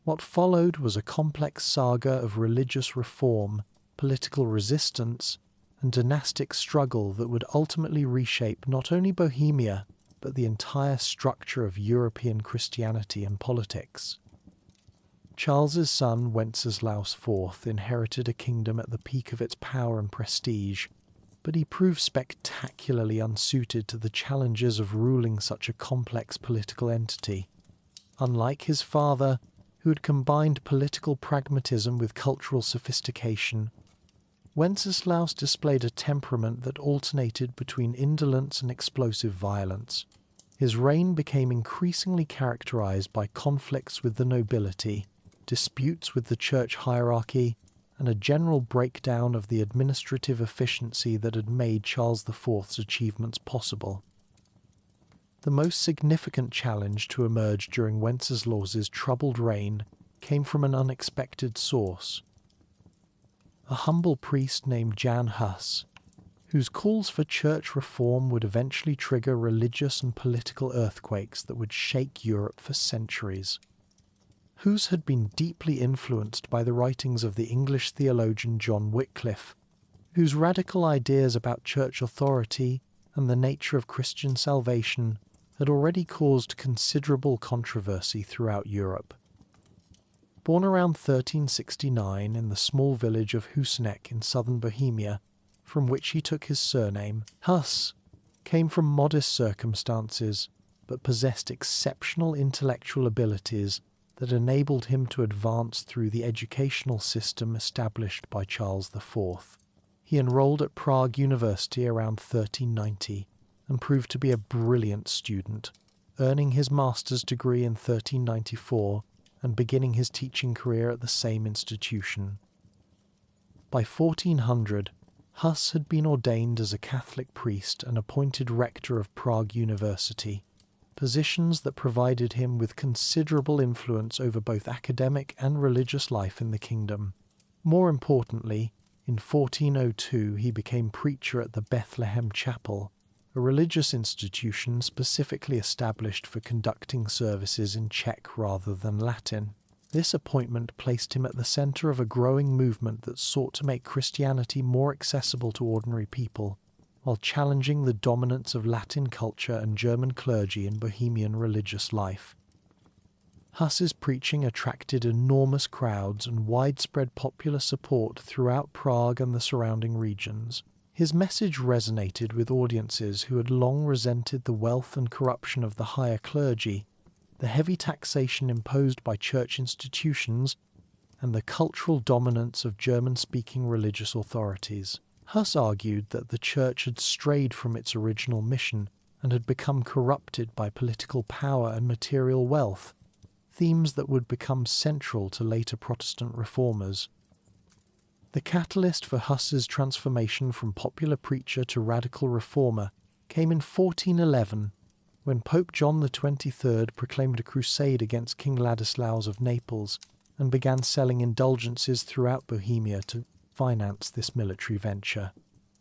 What followed was a complex saga of religious reform, political resistance, and dynastic struggle that would ultimately reshape not only Bohemia, but the entire structure of European Christianity and politics. Charles's son Wenceslaus IV inherited a kingdom at the peak of its power and prestige, but he proved spectacularly unsuited to the challenges of ruling such a complex political entity. Unlike his father, who had combined political pragmatism with cultural sophistication, Wenceslaus displayed a temperament that alternated between indolence and explosive violence. His reign became increasingly characterized by conflicts with the nobility, disputes with the church hierarchy, and a general breakdown of the administrative efficiency that had made Charles IV's achievements possible. The most significant challenge to emerge during Wenceslaus's troubled reign came from an unexpected source. A humble priest named Jan Hus, whose calls for church reform would eventually trigger religious and political earthquakes that would shake Europe for centuries. Hus had been deeply influenced by the writings of the English theologian John Wycliffe, whose radical ideas about church authority and the nature of Christian salvation had already caused considerable controversy throughout Europe. Born around 1369 in the small village of Husinec in southern Bohemia, from which he took his surname, Hus came from modest circumstances but possessed exceptional intellectual abilities that enabled him to advance through the educational system established by Charles IV. He enrolled at Prague University around 1390 and proved to be a brilliant student, earning his master's degree in 1394 and beginning his teaching career at the same institution. By 1400, Hus had been ordained as a Catholic priest and appointed rector of Prague University, positions that provided him with considerable influence over both academic and religious life in the kingdom. More importantly, in 1402 he became preacher at the Bethlehem Chapel, a religious institution specifically established for conducting services in Czech rather than Latin. This appointment placed him at the centre of a growing movement that sought to make Christianity more accessible to ordinary people, while challenging the dominance of Latin culture and German clergy in Bohemian religious life. Hus's preaching attracted enormous crowds and widespread popular support throughout Prague and the surrounding regions. His message resonated with audiences who had long resented the wealth and corruption of the higher clergy, the heavy taxation imposed by church institutions, and the cultural dominance of German-speaking religious authorities. Hus argued that the church had strayed from its original mission and had become corrupted by political power and material wealth, themes that would become central to later Protestant reformers. The catalyst for Hus's transformation from popular preacher to radical reformer came in 1411, when Pope John XXIII proclaimed a crusade against King Ladislaus of Naples and began selling indulgences throughout Bohemia to finance this military venture.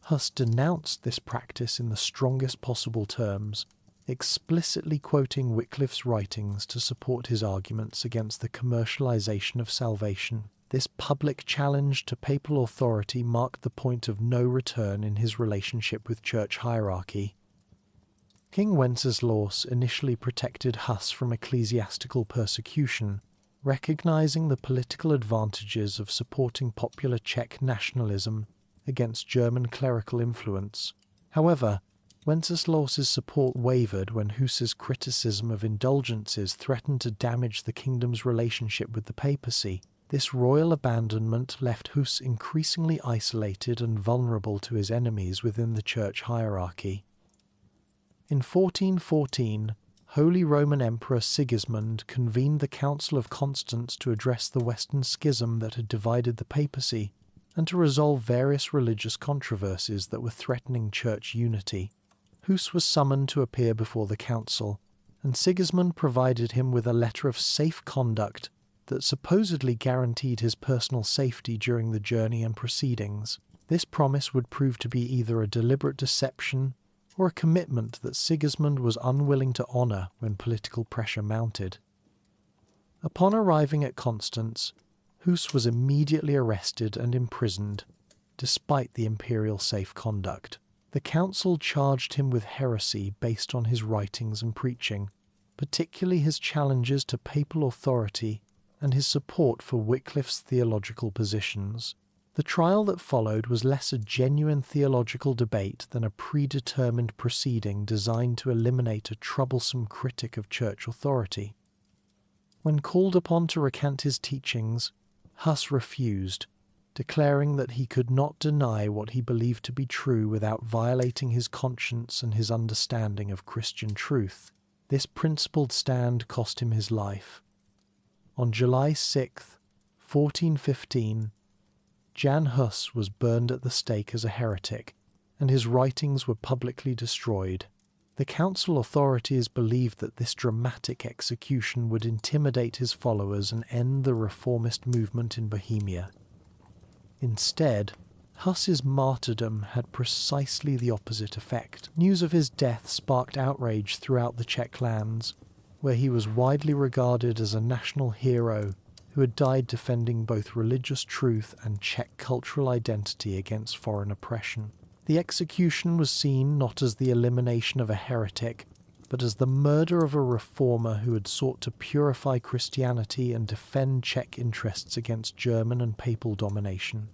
Hus denounced this practice in the strongest possible terms, explicitly quoting Wycliffe's writings to support his arguments against the commercialization of salvation. This public challenge to papal authority marked the point of no return in his relationship with church hierarchy. King Wenceslaus initially protected Hus from ecclesiastical persecution, recognizing the political advantages of supporting popular Czech nationalism against German clerical influence. However, Wenceslaus's support wavered when Hus's criticism of indulgences threatened to damage the kingdom's relationship with the papacy. This royal abandonment left Hus increasingly isolated and vulnerable to his enemies within the church hierarchy. In 1414, Holy Roman Emperor Sigismund convened the Council of Constance to address the Western schism that had divided the papacy and to resolve various religious controversies that were threatening church unity. Hus was summoned to appear before the council, and Sigismund provided him with a letter of safe conduct that supposedly guaranteed his personal safety during the journey and proceedings. This promise would prove to be either a deliberate deception or a commitment that Sigismund was unwilling to honour when political pressure mounted. Upon arriving at Constance, Hus was immediately arrested and imprisoned, despite the imperial safe conduct. The council charged him with heresy based on his writings and preaching, particularly his challenges to papal authority and his support for Wycliffe's theological positions. The trial that followed was less a genuine theological debate than a predetermined proceeding designed to eliminate a troublesome critic of church authority. When called upon to recant his teachings, Hus refused, declaring that he could not deny what he believed to be true without violating his conscience and his understanding of Christian truth. This principled stand cost him his life. On July 6, 1415, Jan Hus was burned at the stake as a heretic, and his writings were publicly destroyed. The The council authorities believed that this dramatic execution would intimidate his followers and end the reformist movement in Bohemia. Instead, Huss's martyrdom had precisely the opposite effect. News of his death sparked outrage throughout the Czech lands, where he was widely regarded as a national hero who had died defending both religious truth and Czech cultural identity against foreign oppression. The execution was seen not as the elimination of a heretic, but as the murder of a reformer who had sought to purify Christianity and defend Czech interests against German and papal domination.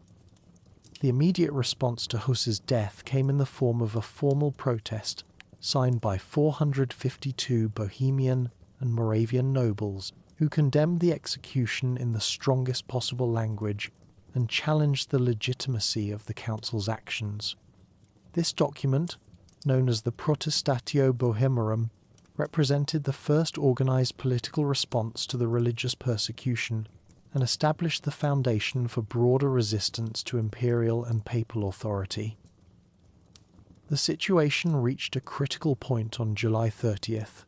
The immediate response to Huss's death came in the form of a formal protest signed by 452 Bohemian and Moravian nobles who condemned the execution in the strongest possible language and challenged the legitimacy of the council's actions. This document, known as the Protestatio Bohemorum, represented the first organized political response to the religious persecution and established the foundation for broader resistance to imperial and papal authority. The situation reached a critical point on July 30th,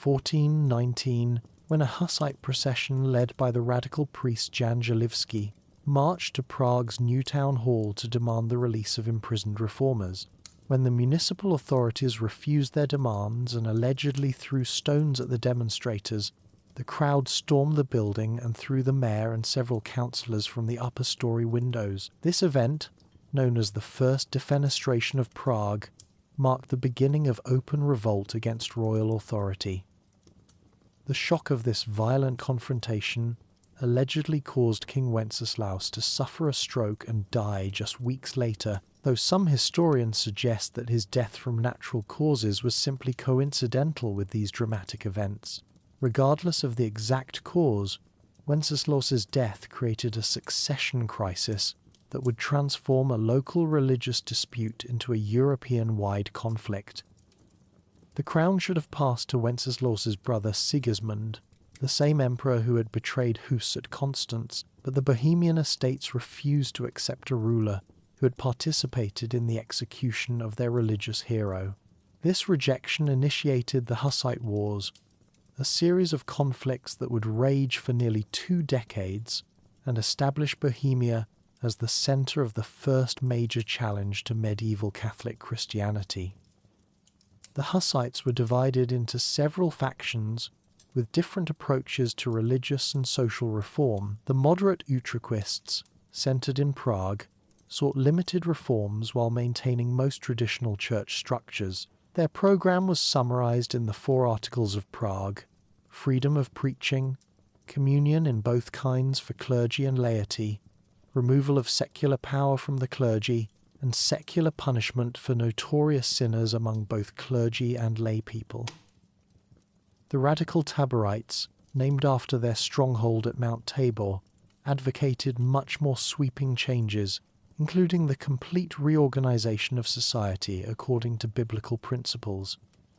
1419, when a Hussite procession led by the radical priest Jan Jalivsky marched to Prague's new town hall to demand the release of imprisoned reformers. When the municipal authorities refused their demands and allegedly threw stones at the demonstrators, the crowd stormed the building and threw the mayor and several councillors from the upper story windows. This event, known as the First Defenestration of Prague, marked the beginning of open revolt against royal authority. The shock of this violent confrontation allegedly caused King Wenceslaus to suffer a stroke and die just weeks later, though some historians suggest that his death from natural causes was simply coincidental with these dramatic events. Regardless of the exact cause, Wenceslaus's death created a succession crisis that would transform a local religious dispute into a European-wide conflict. The crown should have passed to Wenceslaus's brother Sigismund, the same emperor who had betrayed Hus at Constance, but the Bohemian estates refused to accept a ruler who had participated in the execution of their religious hero. This rejection initiated the Hussite Wars, a series of conflicts that would rage for nearly 2 decades and establish Bohemia as the centre of the first major challenge to medieval Catholic Christianity. The Hussites were divided into several factions with different approaches to religious and social reform. The moderate Utrechists, centred in Prague, sought limited reforms while maintaining most traditional church structures. Their programme was summarised in the 4 Articles of Prague: freedom of preaching, communion in both kinds for clergy and laity, removal of secular power from the clergy, and secular punishment for notorious sinners among both clergy and lay people. The radical Taborites, named after their stronghold at Mount Tabor, advocated much more sweeping changes, including the complete reorganization of society according to biblical principles.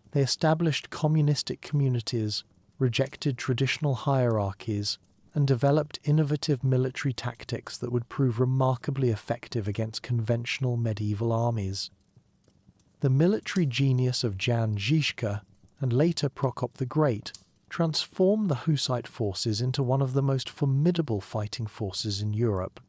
They established communistic communities, rejected traditional hierarchies, and developed innovative military tactics that would prove remarkably effective against conventional medieval armies. The military genius of Jan Žižka, and later Prokop the Great, transformed the Hussite forces into one of the most formidable fighting forces in Europe.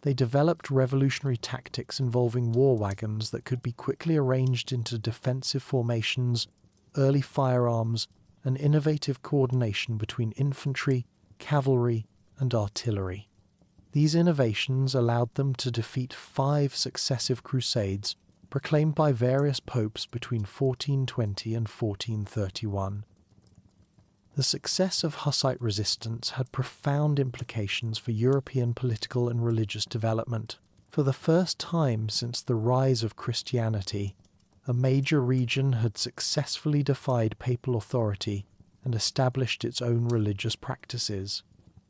They developed revolutionary tactics involving war wagons that could be quickly arranged into defensive formations, early firearms, and innovative coordination between infantry, cavalry, and artillery. These innovations allowed them to defeat 5 successive crusades proclaimed by various popes between 1420 and 1431. The success of Hussite resistance had profound implications for European political and religious development. For the first time since the rise of Christianity, a major region had successfully defied papal authority and established its own religious practices.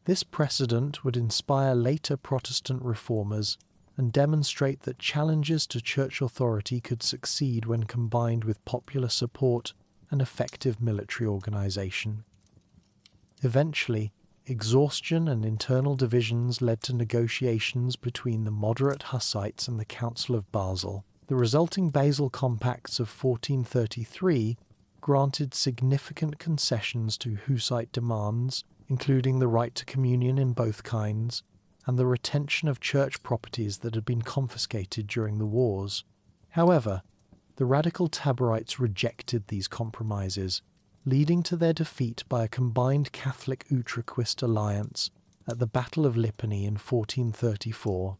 This precedent would inspire later Protestant reformers and demonstrate that challenges to church authority could succeed when combined with popular support and effective military organization. Eventually, exhaustion and internal divisions led to negotiations between the moderate Hussites and the Council of Basel. The resulting Basel Compacts of 1433 granted significant concessions to Hussite demands, including the right to communion in both kinds, and the retention of church properties that had been confiscated during the wars. However, the radical Taborites rejected these compromises, leading to their defeat by a combined Catholic-Utraquist alliance at the Battle of Lipany in 1434.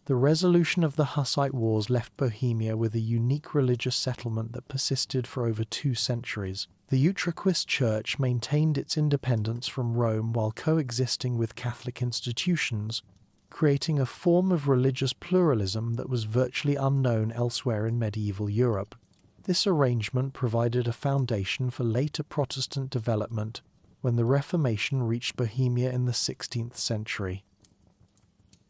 The resolution of the Hussite Wars left Bohemia with a unique religious settlement that persisted for over 2 centuries. The Utraquist Church maintained its independence from Rome while coexisting with Catholic institutions, creating a form of religious pluralism that was virtually unknown elsewhere in medieval Europe. This arrangement provided a foundation for later Protestant development when the Reformation reached Bohemia in the 16th century.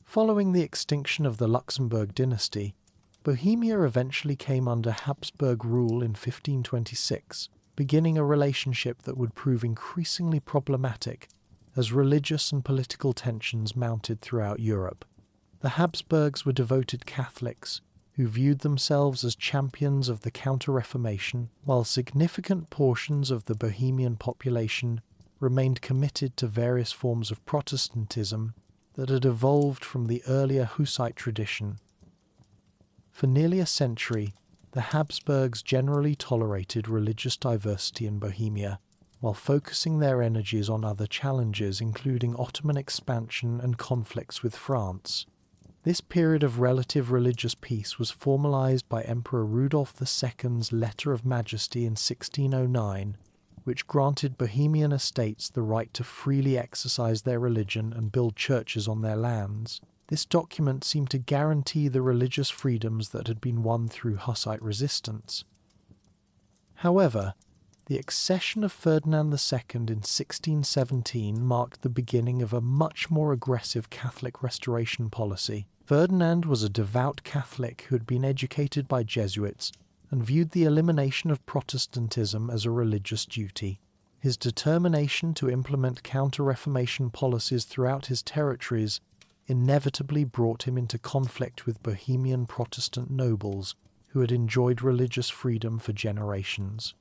Following the extinction of the Luxembourg dynasty, Bohemia eventually came under Habsburg rule in 1526, beginning a relationship that would prove increasingly problematic as religious and political tensions mounted throughout Europe. The Habsburgs were devoted Catholics who viewed themselves as champions of the Counter-Reformation, while significant portions of the Bohemian population remained committed to various forms of Protestantism that had evolved from the earlier Hussite tradition. For nearly a century, the Habsburgs generally tolerated religious diversity in Bohemia, while focusing their energies on other challenges including Ottoman expansion and conflicts with France. This period of relative religious peace was formalized by Emperor Rudolf II's Letter of Majesty in 1609, which granted Bohemian estates the right to freely exercise their religion and build churches on their lands. This document seemed to guarantee the religious freedoms that had been won through Hussite resistance. However, the accession of Ferdinand II in 1617 marked the beginning of a much more aggressive Catholic restoration policy. Ferdinand was a devout Catholic who had been educated by Jesuits and viewed the elimination of Protestantism as a religious duty. His determination to implement Counter-Reformation policies throughout his territories inevitably brought him into conflict with Bohemian Protestant nobles who had enjoyed religious freedom for generations.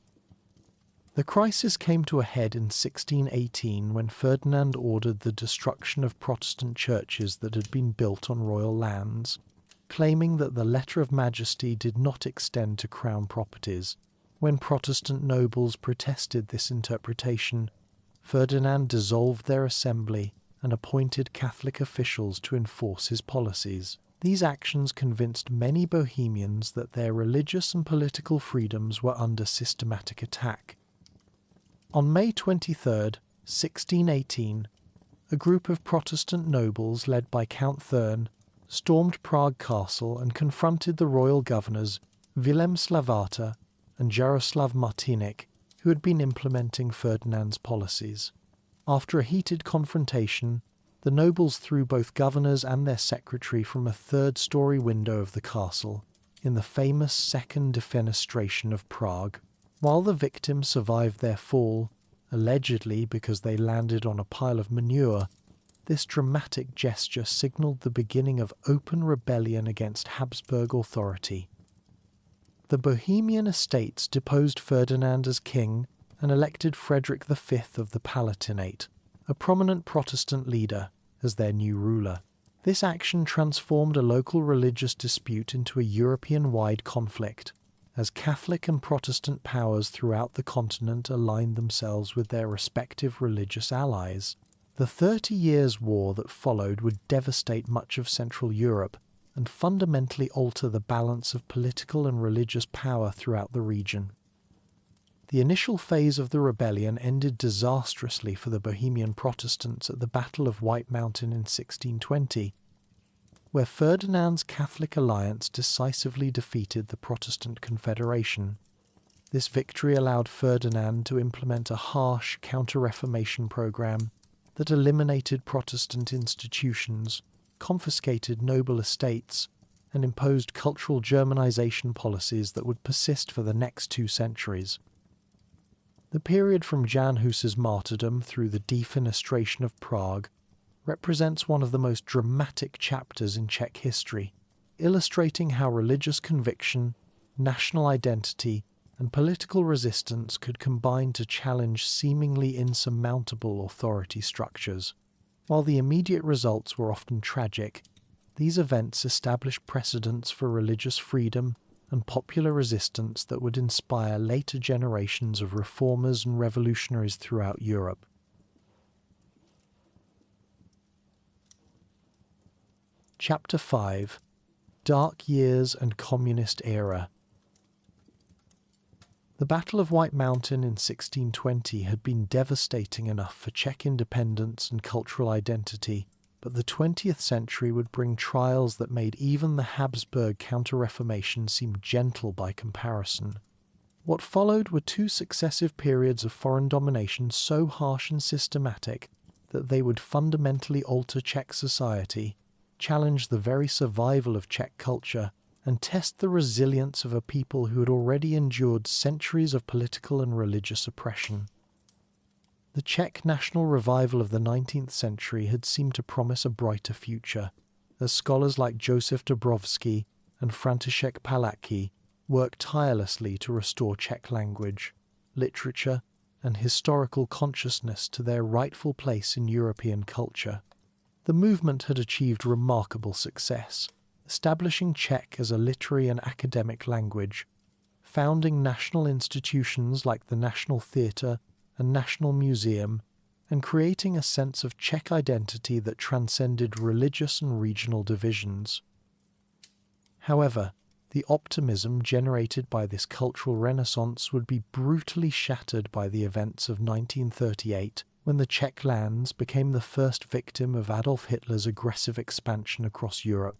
The crisis came to a head in 1618 when Ferdinand ordered the destruction of Protestant churches that had been built on royal lands, claiming that the Letter of Majesty did not extend to crown properties. When Protestant nobles protested this interpretation, Ferdinand dissolved their assembly and appointed Catholic officials to enforce his policies. These actions convinced many Bohemians that their religious and political freedoms were under systematic attack. On May 23, 1618, a group of Protestant nobles led by Count Thurn stormed Prague Castle and confronted the royal governors Vilém Slavata and Jaroslav Martinic, who had been implementing Ferdinand's policies. After a heated confrontation, the nobles threw both governors and their secretary from a 3rd-story window of the castle in the famous Second Defenestration of Prague. While the victims survived their fall, allegedly because they landed on a pile of manure, this dramatic gesture signaled the beginning of open rebellion against Habsburg authority. The Bohemian estates deposed Ferdinand as king and elected Frederick V of the Palatinate, a prominent Protestant leader, as their new ruler. This action transformed a local religious dispute into a European-wide conflict, as Catholic and Protestant powers throughout the continent aligned themselves with their respective religious allies. The 30 Years' War that followed would devastate much of Central Europe and fundamentally alter the balance of political and religious power throughout the region. The initial phase of the rebellion ended disastrously for the Bohemian Protestants at the Battle of White Mountain in 1620, where Ferdinand's Catholic alliance decisively defeated the Protestant Confederation. This victory allowed Ferdinand to implement a harsh Counter-Reformation program that eliminated Protestant institutions, confiscated noble estates, and imposed cultural Germanization policies that would persist for the next 2 centuries. The period from Jan Hus's martyrdom through the defenestration of Prague represents one of the most dramatic chapters in Czech history, illustrating how religious conviction, national identity, and political resistance could combine to challenge seemingly insurmountable authority structures. While the immediate results were often tragic, these events established precedents for religious freedom and popular resistance that would inspire later generations of reformers and revolutionaries throughout Europe. Chapter 5: Dark Years and Communist Era. The Battle of White Mountain in 1620 had been devastating enough for Czech independence and cultural identity, but the 20th century would bring trials that made even the Habsburg Counter-Reformation seem gentle by comparison. What followed were two successive periods of foreign domination so harsh and systematic that they would fundamentally alter Czech society, challenge the very survival of Czech culture, and test the resilience of a people who had already endured centuries of political and religious oppression. The Czech national revival of the 19th century had seemed to promise a brighter future, as scholars like Josef Dobrovský and František Palacký worked tirelessly to restore Czech language, literature, and historical consciousness to their rightful place in European culture. The movement had achieved remarkable success, establishing Czech as a literary and academic language, founding national institutions like the National Theatre and National Museum, and creating a sense of Czech identity that transcended religious and regional divisions. However, the optimism generated by this cultural renaissance would be brutally shattered by the events of 1938, when the Czech lands became the first victim of Adolf Hitler's aggressive expansion across Europe.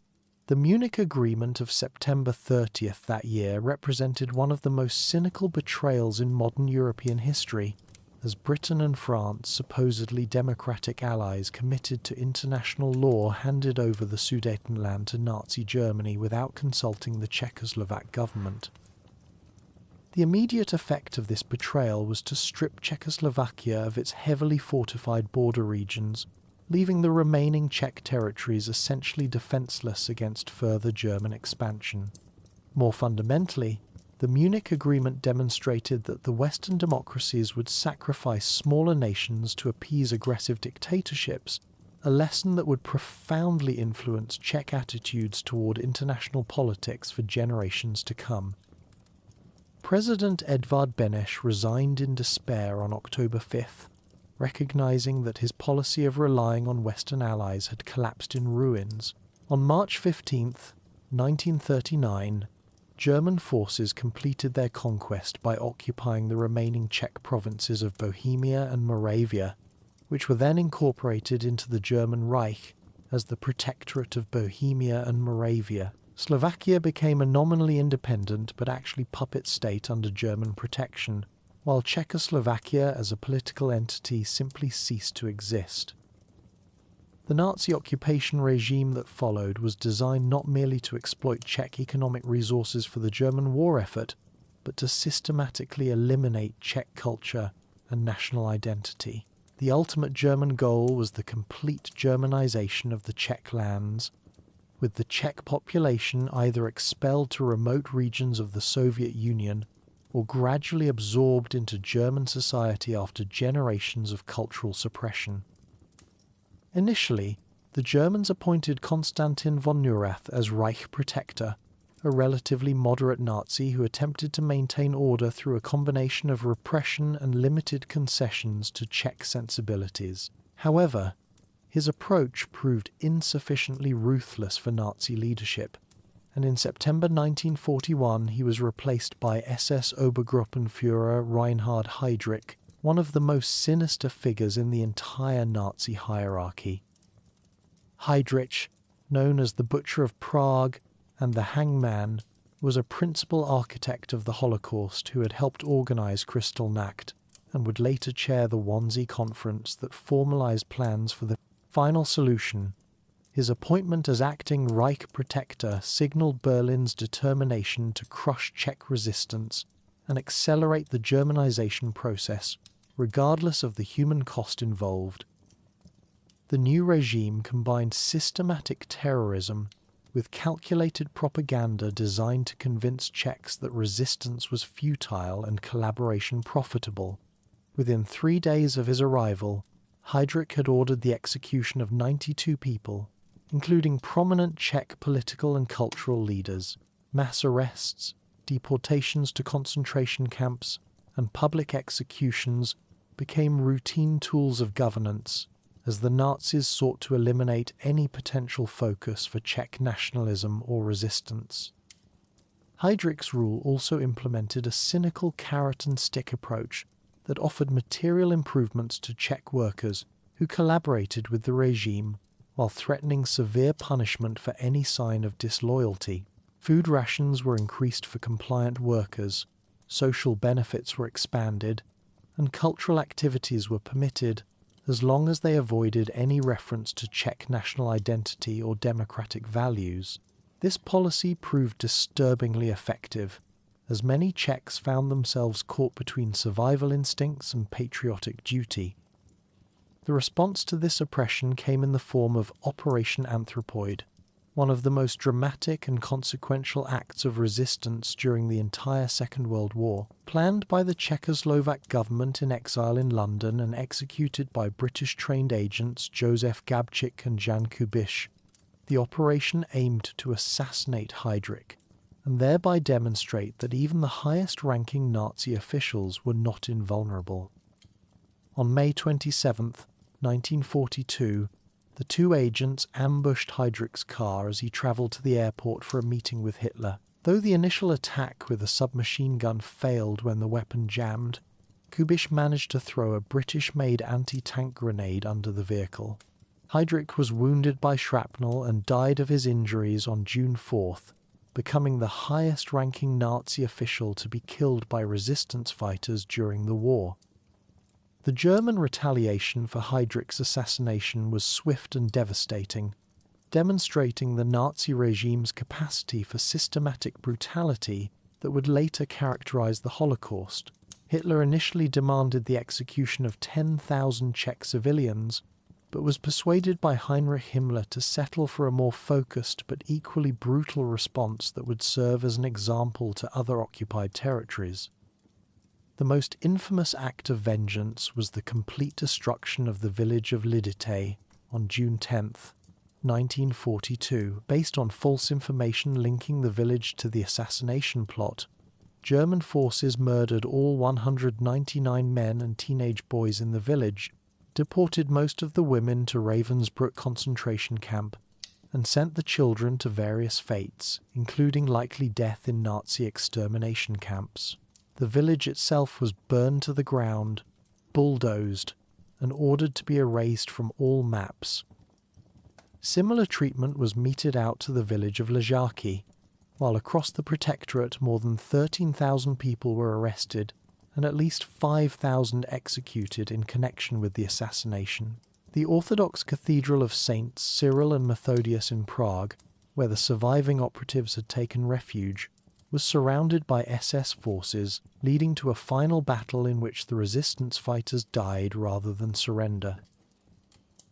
The Munich Agreement of September 30th that year represented one of the most cynical betrayals in modern European history, as Britain and France, supposedly democratic allies committed to international law, handed over the Sudetenland to Nazi Germany without consulting the Czechoslovak government. The immediate effect of this betrayal was to strip Czechoslovakia of its heavily fortified border regions, leaving the remaining Czech territories essentially defenceless against further German expansion. More fundamentally, the Munich Agreement demonstrated that the Western democracies would sacrifice smaller nations to appease aggressive dictatorships, a lesson that would profoundly influence Czech attitudes toward international politics for generations to come. President Edvard Beneš resigned in despair on October 5th, recognizing that his policy of relying on Western allies had collapsed in ruins. On March 15th, 1939, German forces completed their conquest by occupying the remaining Czech provinces of Bohemia and Moravia, which were then incorporated into the German Reich as the Protectorate of Bohemia and Moravia. Slovakia became a nominally independent but actually puppet state under German protection, while Czechoslovakia as a political entity simply ceased to exist. The Nazi occupation regime that followed was designed not merely to exploit Czech economic resources for the German war effort, but to systematically eliminate Czech culture and national identity. The ultimate German goal was the complete Germanization of the Czech lands, with the Czech population either expelled to remote regions of the Soviet Union or gradually absorbed into German society after generations of cultural suppression. Initially, the Germans appointed Konstantin von Neurath as Reich Protector, a relatively moderate Nazi who attempted to maintain order through a combination of repression and limited concessions to Czech sensibilities. However, his approach proved insufficiently ruthless for Nazi leadership, and in September 1941 he was replaced by SS Obergruppenführer Reinhard Heydrich, one of the most sinister figures in the entire Nazi hierarchy. Heydrich, known as the Butcher of Prague and the Hangman, was a principal architect of the Holocaust who had helped organize Kristallnacht and would later chair the Wannsee Conference that formalized plans for the final solution. His appointment as acting Reich Protector signaled Berlin's determination to crush Czech resistance and accelerate the Germanization process, regardless of the human cost involved. The new regime combined systematic terrorism with calculated propaganda designed to convince Czechs that resistance was futile and collaboration profitable. Within 3 days of his arrival, Heydrich had ordered the execution of 92 people, including prominent Czech political and cultural leaders. Mass arrests, deportations to concentration camps, and public executions became routine tools of governance as the Nazis sought to eliminate any potential focus for Czech nationalism or resistance. Heydrich's rule also implemented a cynical carrot-and-stick approach that offered material improvements to Czech workers who collaborated with the regime, while threatening severe punishment for any sign of disloyalty. Food rations were increased for compliant workers, social benefits were expanded, and cultural activities were permitted as long as they avoided any reference to Czech national identity or democratic values. This policy proved disturbingly effective, as many Czechs found themselves caught between survival instincts and patriotic duty. The response to this oppression came in the form of Operation Anthropoid, one of the most dramatic and consequential acts of resistance during the entire Second World War. Planned by the Czechoslovak government in exile in London and executed by British-trained agents Josef Gabčík and Jan Kubiš, the operation aimed to assassinate Heydrich, and thereby demonstrate that even the highest-ranking Nazi officials were not invulnerable. On May 27, 1942, the two agents ambushed Heydrich's car as he travelled to the airport for a meeting with Hitler. Though the initial attack with a submachine gun failed when the weapon jammed, Kubiš managed to throw a British-made anti-tank grenade under the vehicle. Heydrich was wounded by shrapnel and died of his injuries on June 4th, becoming the highest-ranking Nazi official to be killed by resistance fighters during the war. The German retaliation for Heydrich's assassination was swift and devastating, demonstrating the Nazi regime's capacity for systematic brutality that would later characterize the Holocaust. Hitler initially demanded the execution of 10,000 Czech civilians, but was persuaded by Heinrich Himmler to settle for a more focused but equally brutal response that would serve as an example to other occupied territories. The most infamous act of vengeance was the complete destruction of the village of Lidite on June 10, 1942. Based on false information linking the village to the assassination plot, German forces murdered all 199 men and teenage boys in the village, deported most of the women to Ravensbrück concentration camp, and sent the children to various fates, including likely death in Nazi extermination camps. The village itself was burned to the ground, bulldozed, and ordered to be erased from all maps. Similar treatment was meted out to the village of Ležáky, while across the Protectorate more than 13,000 people were arrested and at least 5,000 executed in connection with the assassination. The Orthodox Cathedral of Saints Cyril and Methodius in Prague, where the surviving operatives had taken refuge, was surrounded by SS forces, leading to a final battle in which the resistance fighters died rather than surrender.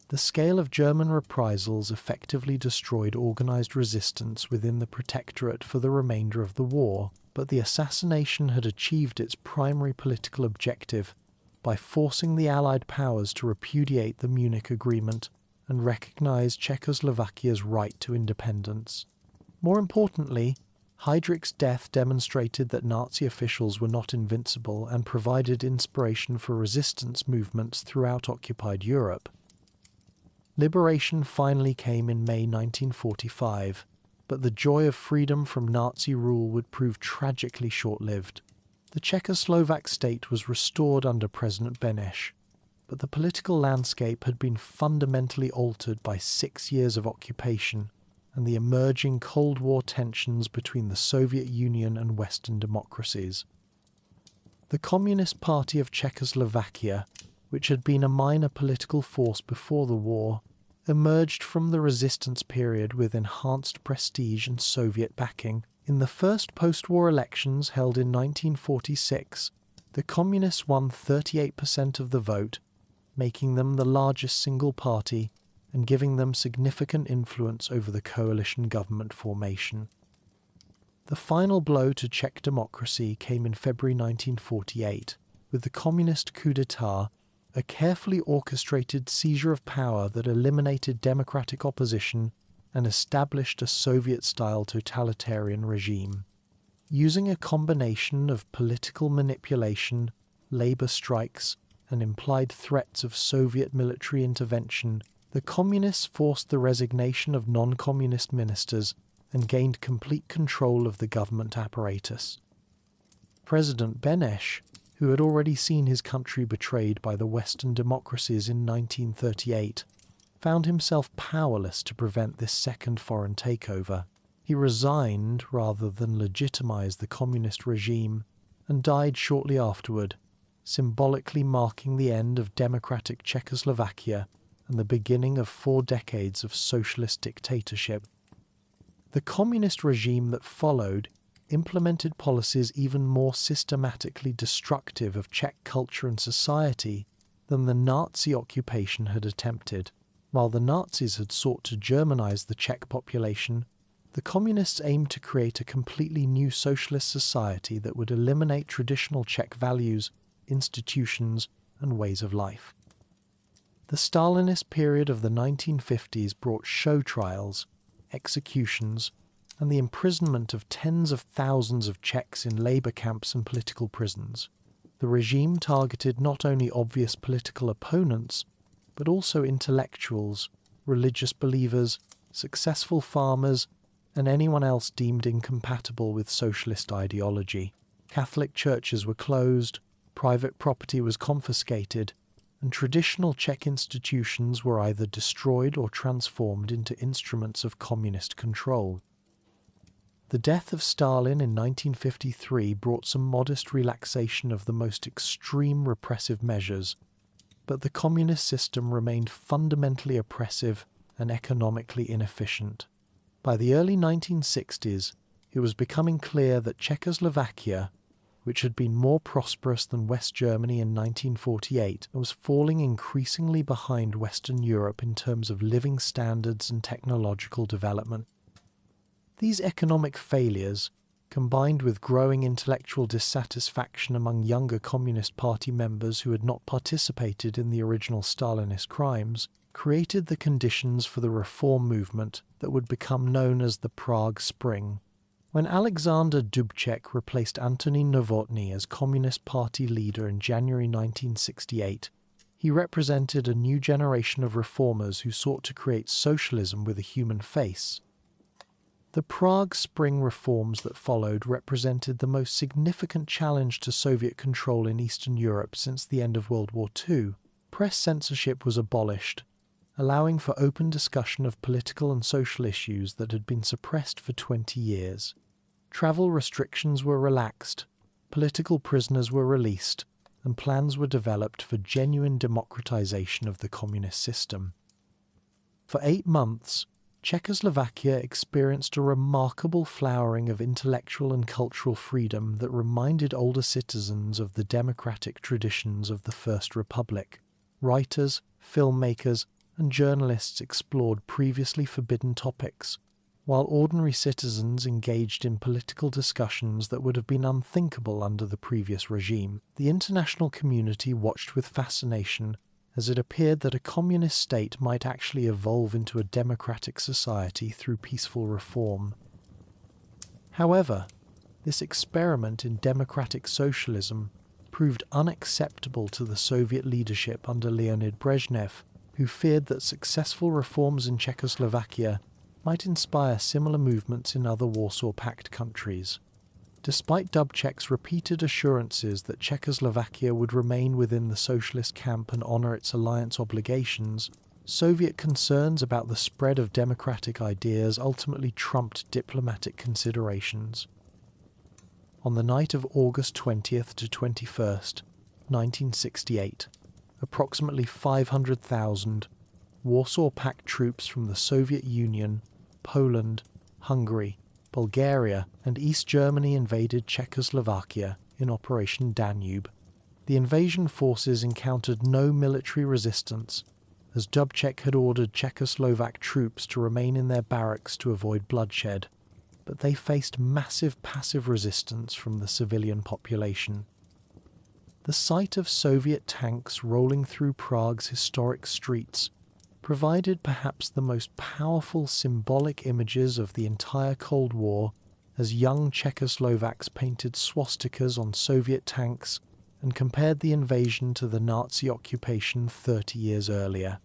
The scale of German reprisals effectively destroyed organised resistance within the Protectorate for the remainder of the war, but the assassination had achieved its primary political objective by forcing the Allied powers to repudiate the Munich Agreement and recognise Czechoslovakia's right to independence. More importantly, Heydrich's death demonstrated that Nazi officials were not invincible and provided inspiration for resistance movements throughout occupied Europe. Liberation finally came in May 1945, but the joy of freedom from Nazi rule would prove tragically short-lived. The Czechoslovak state was restored under President Beneš, but the political landscape had been fundamentally altered by 6 years of occupation and the emerging Cold War tensions between the Soviet Union and Western democracies. The Communist Party of Czechoslovakia, which had been a minor political force before the war, emerged from the resistance period with enhanced prestige and Soviet backing. In the first post-war elections held in 1946, the Communists won 38% of the vote, making them the largest single party and giving them significant influence over the coalition government formation. The final blow to Czech democracy came in February 1948, with the communist coup d'état, a carefully orchestrated seizure of power that eliminated democratic opposition and established a Soviet-style totalitarian regime. Using a combination of political manipulation, labor strikes, and implied threats of Soviet military intervention, the communists forced the resignation of non-communist ministers and gained complete control of the government apparatus. President Beneš, who had already seen his country betrayed by the Western democracies in 1938, found himself powerless to prevent this second foreign takeover. He resigned rather than legitimize the communist regime and died shortly afterward, symbolically marking the end of democratic Czechoslovakia and the beginning of 4 decades of socialist dictatorship. The communist regime that followed implemented policies even more systematically destructive of Czech culture and society than the Nazi occupation had attempted. While the Nazis had sought to Germanize the Czech population, the communists aimed to create a completely new socialist society that would eliminate traditional Czech values, institutions, and ways of life. The Stalinist period of the 1950s brought show trials, executions, and the imprisonment of tens of thousands of Czechs in labor camps and political prisons. The regime targeted not only obvious political opponents, but also intellectuals, religious believers, successful farmers, and anyone else deemed incompatible with socialist ideology. Catholic churches were closed, private property was confiscated, and traditional Czech institutions were either destroyed or transformed into instruments of communist control. The death of Stalin in 1953 brought some modest relaxation of the most extreme repressive measures, but the communist system remained fundamentally oppressive and economically inefficient. By the early 1960s, it was becoming clear that Czechoslovakia, which had been more prosperous than West Germany in 1948, was falling increasingly behind Western Europe in terms of living standards and technological development. These economic failures, combined with growing intellectual dissatisfaction among younger Communist Party members who had not participated in the original Stalinist crimes, created the conditions for the reform movement that would become known as the Prague Spring. When Alexander Dubček replaced Antonín Novotný as Communist Party leader in January 1968, he represented a new generation of reformers who sought to create socialism with a human face. The Prague Spring reforms that followed represented the most significant challenge to Soviet control in Eastern Europe since the end of World War II. Press censorship was abolished, allowing for open discussion of political and social issues that had been suppressed for 20 years. Travel restrictions were relaxed, political prisoners were released, and plans were developed for genuine democratization of the communist system. For 8 months, Czechoslovakia experienced a remarkable flowering of intellectual and cultural freedom that reminded older citizens of the democratic traditions of the First Republic. Writers, filmmakers, and journalists explored previously forbidden topics, while ordinary citizens engaged in political discussions that would have been unthinkable under the previous regime. The international community watched with fascination as it appeared that a communist state might actually evolve into a democratic society through peaceful reform. However, this experiment in democratic socialism proved unacceptable to the Soviet leadership under Leonid Brezhnev, who feared that successful reforms in Czechoslovakia might inspire similar movements in other Warsaw Pact countries. Despite Dubček's repeated assurances that Czechoslovakia would remain within the socialist camp and honour its alliance obligations, Soviet concerns about the spread of democratic ideas ultimately trumped diplomatic considerations. On the night of August 20th to 21st, 1968, approximately 500,000 Warsaw Pact troops from the Soviet Union, Poland, Hungary, Bulgaria, and East Germany invaded Czechoslovakia in Operation Danube. The invasion forces encountered no military resistance, as Dubček had ordered Czechoslovak troops to remain in their barracks to avoid bloodshed, but they faced massive passive resistance from the civilian population. The sight of Soviet tanks rolling through Prague's historic streets provided perhaps the most powerful symbolic images of the entire Cold War, as young Czechoslovaks painted swastikas on Soviet tanks and compared the invasion to the Nazi occupation 30 years earlier.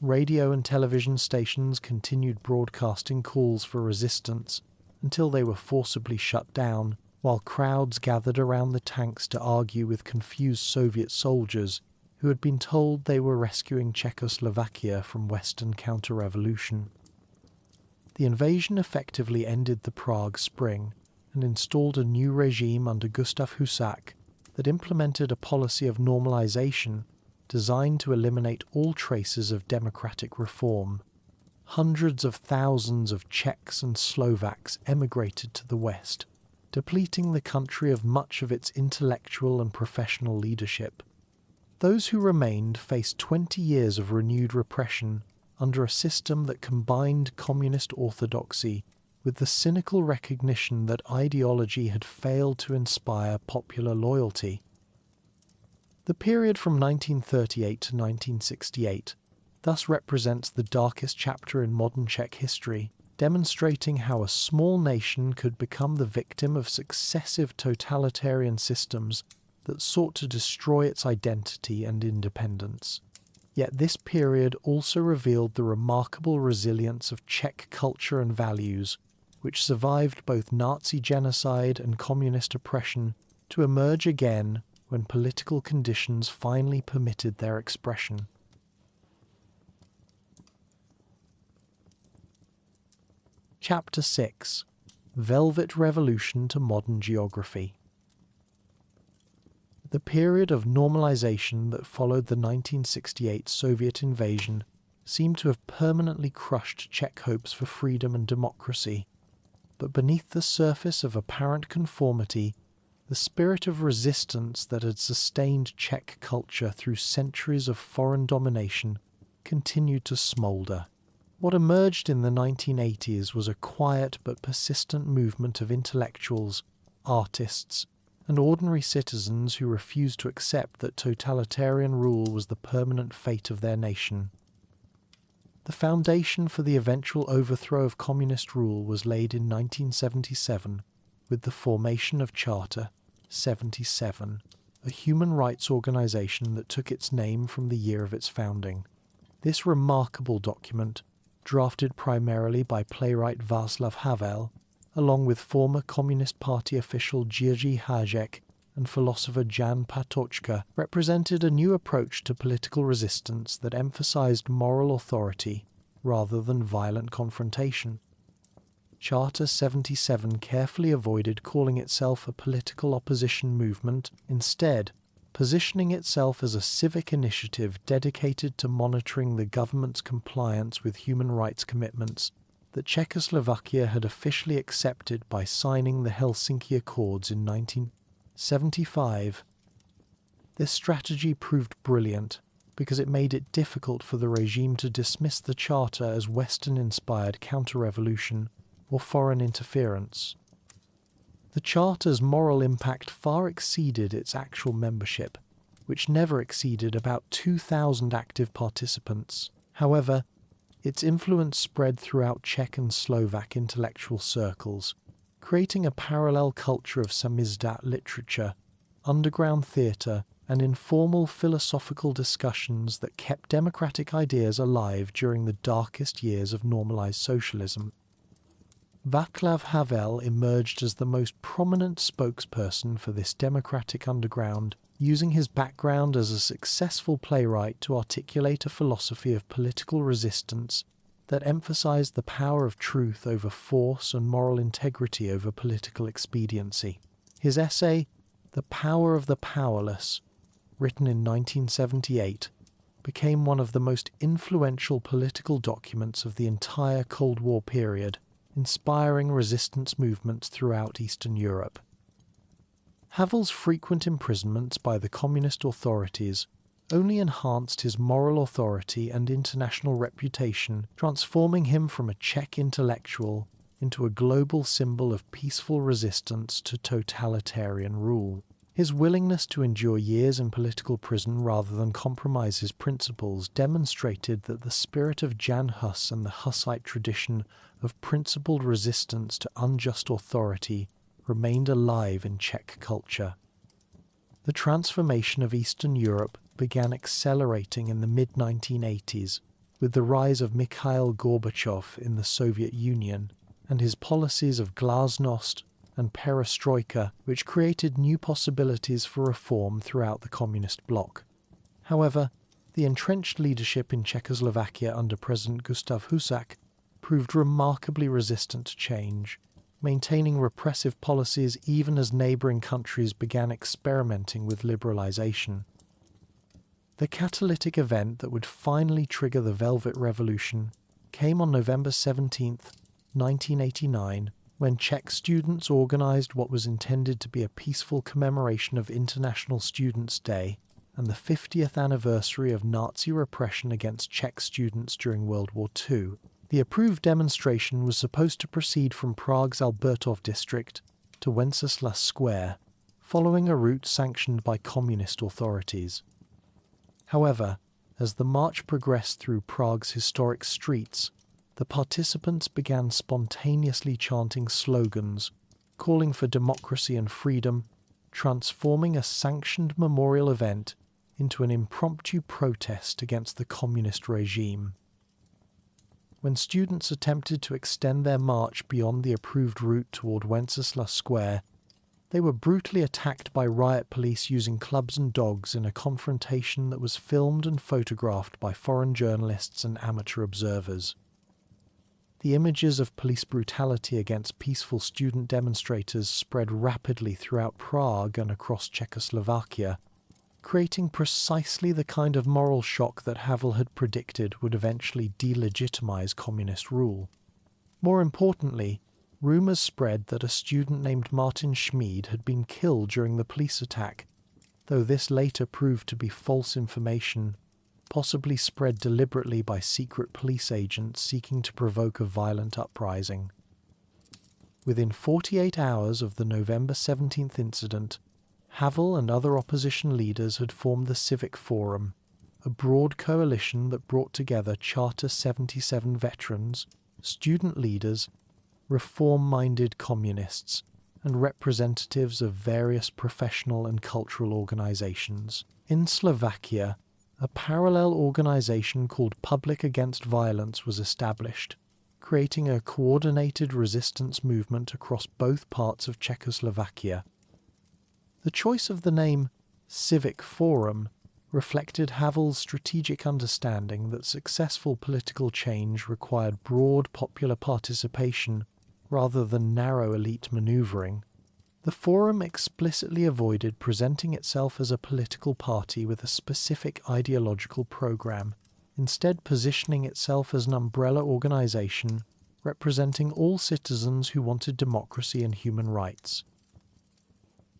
Radio and television stations continued broadcasting calls for resistance until they were forcibly shut down, while crowds gathered around the tanks to argue with confused Soviet soldiers who had been told they were rescuing Czechoslovakia from Western counter-revolution. The invasion effectively ended the Prague Spring and installed a new regime under Gustav Hussite that implemented a policy of normalization designed to eliminate all traces of democratic reform. Hundreds of thousands of Czechs and Slovaks emigrated to the West, depleting the country of much of its intellectual and professional leadership. Those who remained faced 20 years of renewed repression under a system that combined communist orthodoxy with the cynical recognition that ideology had failed to inspire popular loyalty. The period from 1938 to 1968 thus represents the darkest chapter in modern Czech history, demonstrating how a small nation could become the victim of successive totalitarian systems that sought to destroy its identity and independence. Yet this period also revealed the remarkable resilience of Czech culture and values, which survived both Nazi genocide and communist oppression to emerge again when political conditions finally permitted their expression. Chapter 6: Velvet Revolution to Modern Geography. The period of normalization that followed the 1968 Soviet invasion seemed to have permanently crushed Czech hopes for freedom and democracy, but beneath the surface of apparent conformity, the spirit of resistance that had sustained Czech culture through centuries of foreign domination continued to smoulder. What emerged in the 1980s was a quiet but persistent movement of intellectuals, artists, and ordinary citizens who refused to accept that totalitarian rule was the permanent fate of their nation. The foundation for the eventual overthrow of communist rule was laid in 1977 with the formation of Charter 77, a human rights organization that took its name from the year of its founding. This remarkable document, drafted primarily by playwright Václav Havel, along with former Communist Party official Jiří Hájek and philosopher Jan Patočka, represented a new approach to political resistance that emphasized moral authority rather than violent confrontation. Charter 77 carefully avoided calling itself a political opposition movement, instead positioning itself as a civic initiative dedicated to monitoring the government's compliance with human rights commitments that Czechoslovakia had officially accepted by signing the Helsinki Accords in 1975. This strategy proved brilliant because it made it difficult for the regime to dismiss the Charter as Western-inspired counter-revolution or foreign interference. The Charter's moral impact far exceeded its actual membership, which never exceeded about 2,000 active participants. However, its influence spread throughout Czech and Slovak intellectual circles, creating a parallel culture of samizdat literature, underground theatre, and informal philosophical discussions that kept democratic ideas alive during the darkest years of normalized socialism. Václav Havel emerged as the most prominent spokesperson for this democratic underground, using his background as a successful playwright to articulate a philosophy of political resistance that emphasized the power of truth over force and moral integrity over political expediency. His essay, The Power of the Powerless, written in 1978, became one of the most influential political documents of the entire Cold War period, inspiring resistance movements throughout Eastern Europe. Havel's frequent imprisonments by the communist authorities, only enhanced his moral authority and international reputation, transforming him from a Czech intellectual into a global symbol of peaceful resistance to totalitarian rule. His willingness to endure years in political prison rather than compromise his principles demonstrated that the spirit of Jan Hus and the Hussite tradition of principled resistance to unjust authority remained alive in Czech culture. The transformation of Eastern Europe began accelerating in the mid-1980s with the rise of Mikhail Gorbachev in the Soviet Union and his policies of glasnost and perestroika, which created new possibilities for reform throughout the communist bloc. However, the entrenched leadership in Czechoslovakia under President Gustav Husak proved remarkably resistant to change, maintaining repressive policies even as neighbouring countries began experimenting with liberalisation. The catalytic event that would finally trigger the Velvet Revolution came on November 17, 1989, when Czech students organised what was intended to be a peaceful commemoration of International Students' Day and the 50th anniversary of Nazi repression against Czech students during World War II. The approved demonstration was supposed to proceed from Prague's Albertov district to Wenceslas Square, following a route sanctioned by communist authorities. However, as the march progressed through Prague's historic streets, the participants began spontaneously chanting slogans, calling for democracy and freedom, transforming a sanctioned memorial event into an impromptu protest against the communist regime. When students attempted to extend their march beyond the approved route toward Wenceslas Square, they were brutally attacked by riot police using clubs and dogs in a confrontation that was filmed and photographed by foreign journalists and amateur observers. The images of police brutality against peaceful student demonstrators spread rapidly throughout Prague and across Czechoslovakia, creating precisely the kind of moral shock that Havel had predicted would eventually delegitimize communist rule. More importantly, rumours spread that a student named Martin Schmid had been killed during the police attack, though this later proved to be false information, possibly spread deliberately by secret police agents seeking to provoke a violent uprising. Within 48 hours of the November 17th incident, Havel and other opposition leaders had formed the Civic Forum, a broad coalition that brought together Charter 77 veterans, student leaders, reform-minded communists, and representatives of various professional and cultural organizations. In Slovakia, a parallel organization called Public Against Violence was established, creating a coordinated resistance movement across both parts of Czechoslovakia. The choice of the name Civic Forum reflected Havel's strategic understanding that successful political change required broad popular participation rather than narrow elite maneuvering. The Forum explicitly avoided presenting itself as a political party with a specific ideological program, instead positioning itself as an umbrella organization representing all citizens who wanted democracy and human rights.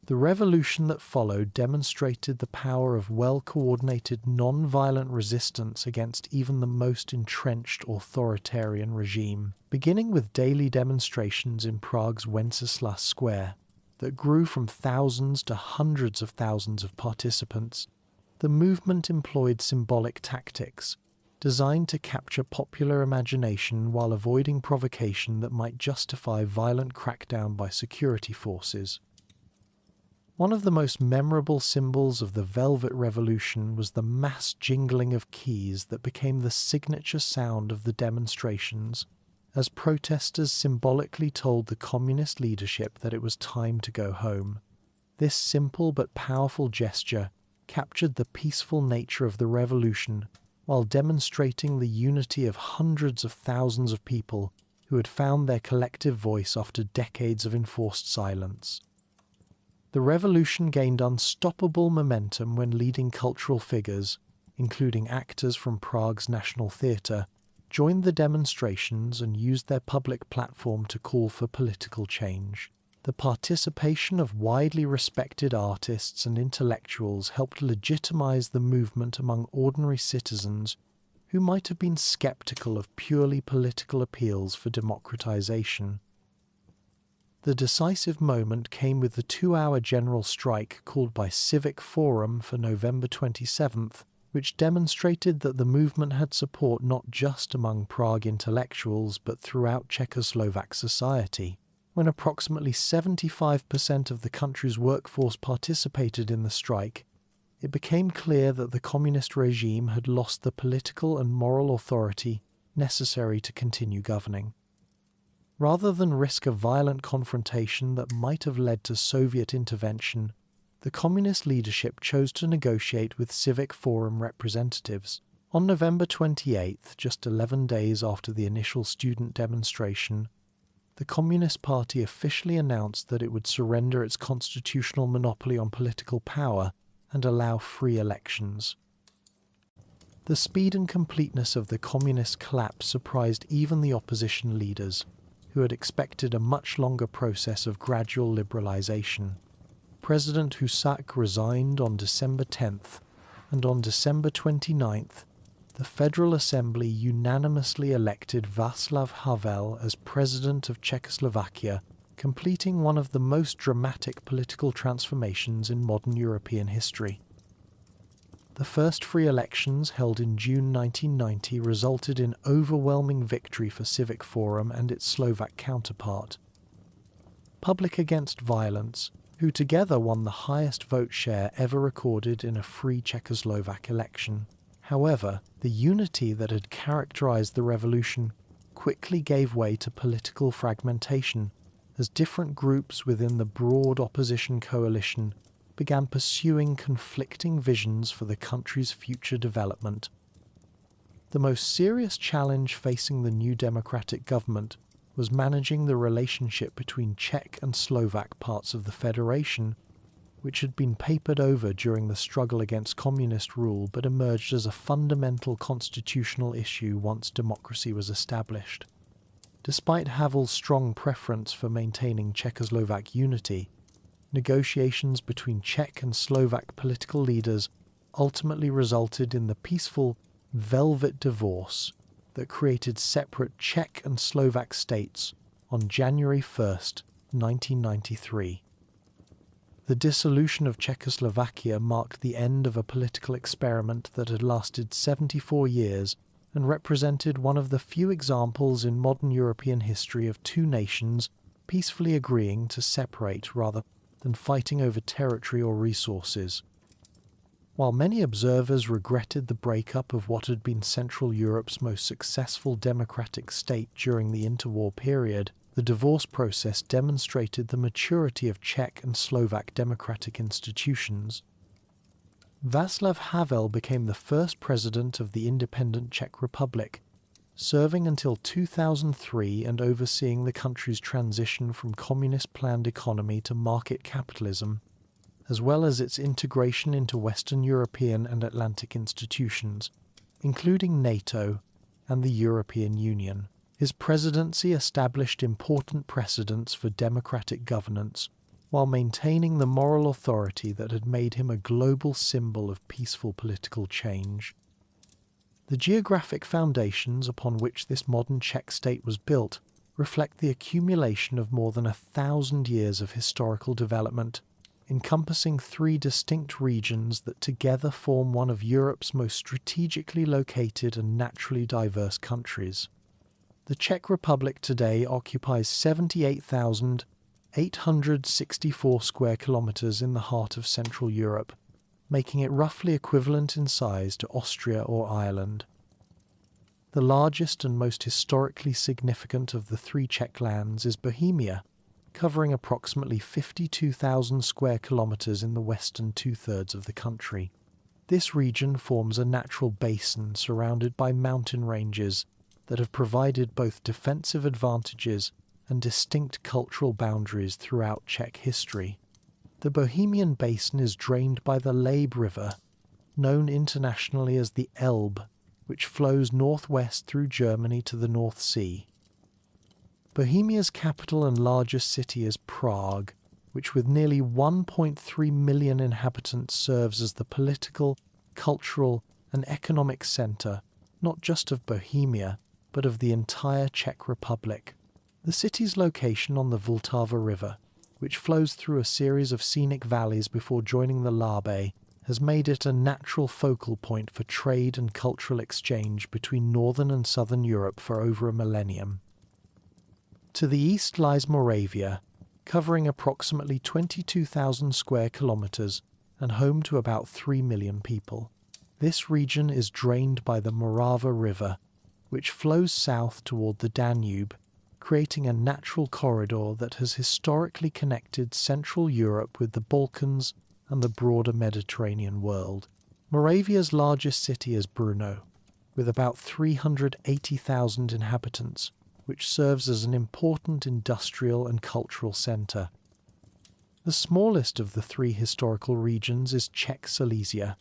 The revolution that followed demonstrated the power of well-coordinated non-violent resistance against even the most entrenched authoritarian regime, beginning with daily demonstrations in Prague's Wenceslas Square that grew from thousands to hundreds of thousands of participants. The movement employed symbolic tactics, designed to capture popular imagination while avoiding provocation that might justify violent crackdown by security forces. One of the most memorable symbols of the Velvet Revolution was the mass jingling of keys that became the signature sound of the demonstrations, as protesters symbolically told the communist leadership that it was time to go home. This simple but powerful gesture captured the peaceful nature of the revolution while demonstrating the unity of hundreds of thousands of people who had found their collective voice after decades of enforced silence. The revolution gained unstoppable momentum when leading cultural figures, including actors from Prague's National Theatre, joined the demonstrations and used their public platform to call for political change. The participation of widely respected artists and intellectuals helped legitimize the movement among ordinary citizens who might have been skeptical of purely political appeals for democratization. The decisive moment came with the 2-hour general strike called by Civic Forum for November 27th, which demonstrated that the movement had support not just among Prague intellectuals but throughout Czechoslovak society. When approximately 75% of the country's workforce participated in the strike, it became clear that the communist regime had lost the political and moral authority necessary to continue governing. Rather than risk a violent confrontation that might have led to Soviet intervention, the communist leadership chose to negotiate with Civic Forum representatives. On November 28th, just 11 days after the initial student demonstration, the Communist Party officially announced that it would surrender its constitutional monopoly on political power and allow free elections. The speed and completeness of the communist collapse surprised even the opposition leaders, who had expected a much longer process of gradual liberalization. President Hussite resigned on December 10th, and on December 29th, the Federal Assembly unanimously elected Václav Havel as President of Czechoslovakia, completing one of the most dramatic political transformations in modern European history. The first free elections, held in June 1990, resulted in overwhelming victory for Civic Forum and its Slovak counterpart. Public Against Violence, who together won the highest vote share ever recorded in a free Czechoslovak election. However, the unity that had characterized the revolution quickly gave way to political fragmentation as different groups within the broad opposition coalition began pursuing conflicting visions for the country's future development. The most serious challenge facing the new democratic government was managing the relationship between Czech and Slovak parts of the federation, which had been papered over during the struggle against communist rule but emerged as a fundamental constitutional issue once democracy was established. Despite Havel's strong preference for maintaining Czechoslovak unity, negotiations between Czech and Slovak political leaders ultimately resulted in the peaceful Velvet Divorce that created separate Czech and Slovak states on January 1st, 1993. The dissolution of Czechoslovakia marked the end of a political experiment that had lasted 74 years and represented one of the few examples in modern European history of two nations peacefully agreeing to separate rather than fighting over territory or resources. While many observers regretted the breakup of what had been Central Europe's most successful democratic state during the interwar period, the divorce process demonstrated the maturity of Czech and Slovak democratic institutions. Václav Havel became the first president of the independent Czech Republic, serving until 2003 and overseeing the country's transition from communist-planned economy to market capitalism, as well as its integration into Western European and Atlantic institutions, including NATO and the European Union. His presidency established important precedents for democratic governance, while maintaining the moral authority that had made him a global symbol of peaceful political change. The geographic foundations upon which this modern Czech state was built reflect the accumulation of more than 1,000 years of historical development, encompassing 3 distinct regions that together form one of Europe's most strategically located and naturally diverse countries. The Czech Republic today occupies 78,864 square kilometers in the heart of Central Europe, making it roughly equivalent in size to Austria or Ireland. The largest and most historically significant of the 3 Czech lands is Bohemia, covering approximately 52,000 square kilometers in the western 2/3 of the country. This region forms a natural basin surrounded by mountain ranges that have provided both defensive advantages and distinct cultural boundaries throughout Czech history. The Bohemian Basin is drained by the Labe River, known internationally as the Elbe, which flows northwest through Germany to the North Sea. Bohemia's capital and largest city is Prague, which with nearly 1.3 million inhabitants serves as the political, cultural and economic centre, not just of Bohemia, but of the entire Czech Republic. The city's location on the Vltava River, which flows through a series of scenic valleys before joining the Labe, has made it a natural focal point for trade and cultural exchange between northern and southern Europe for over a millennium. To the east lies Moravia, covering approximately 22,000 square kilometres and home to about 3 million people. This region is drained by the Morava River, which flows south toward the Danube, creating a natural corridor that has historically connected Central Europe with the Balkans and the broader Mediterranean world. Moravia's largest city is Brno, with about 380,000 inhabitants, which serves as an important industrial and cultural centre. The smallest of the three historical regions is Czech Silesia,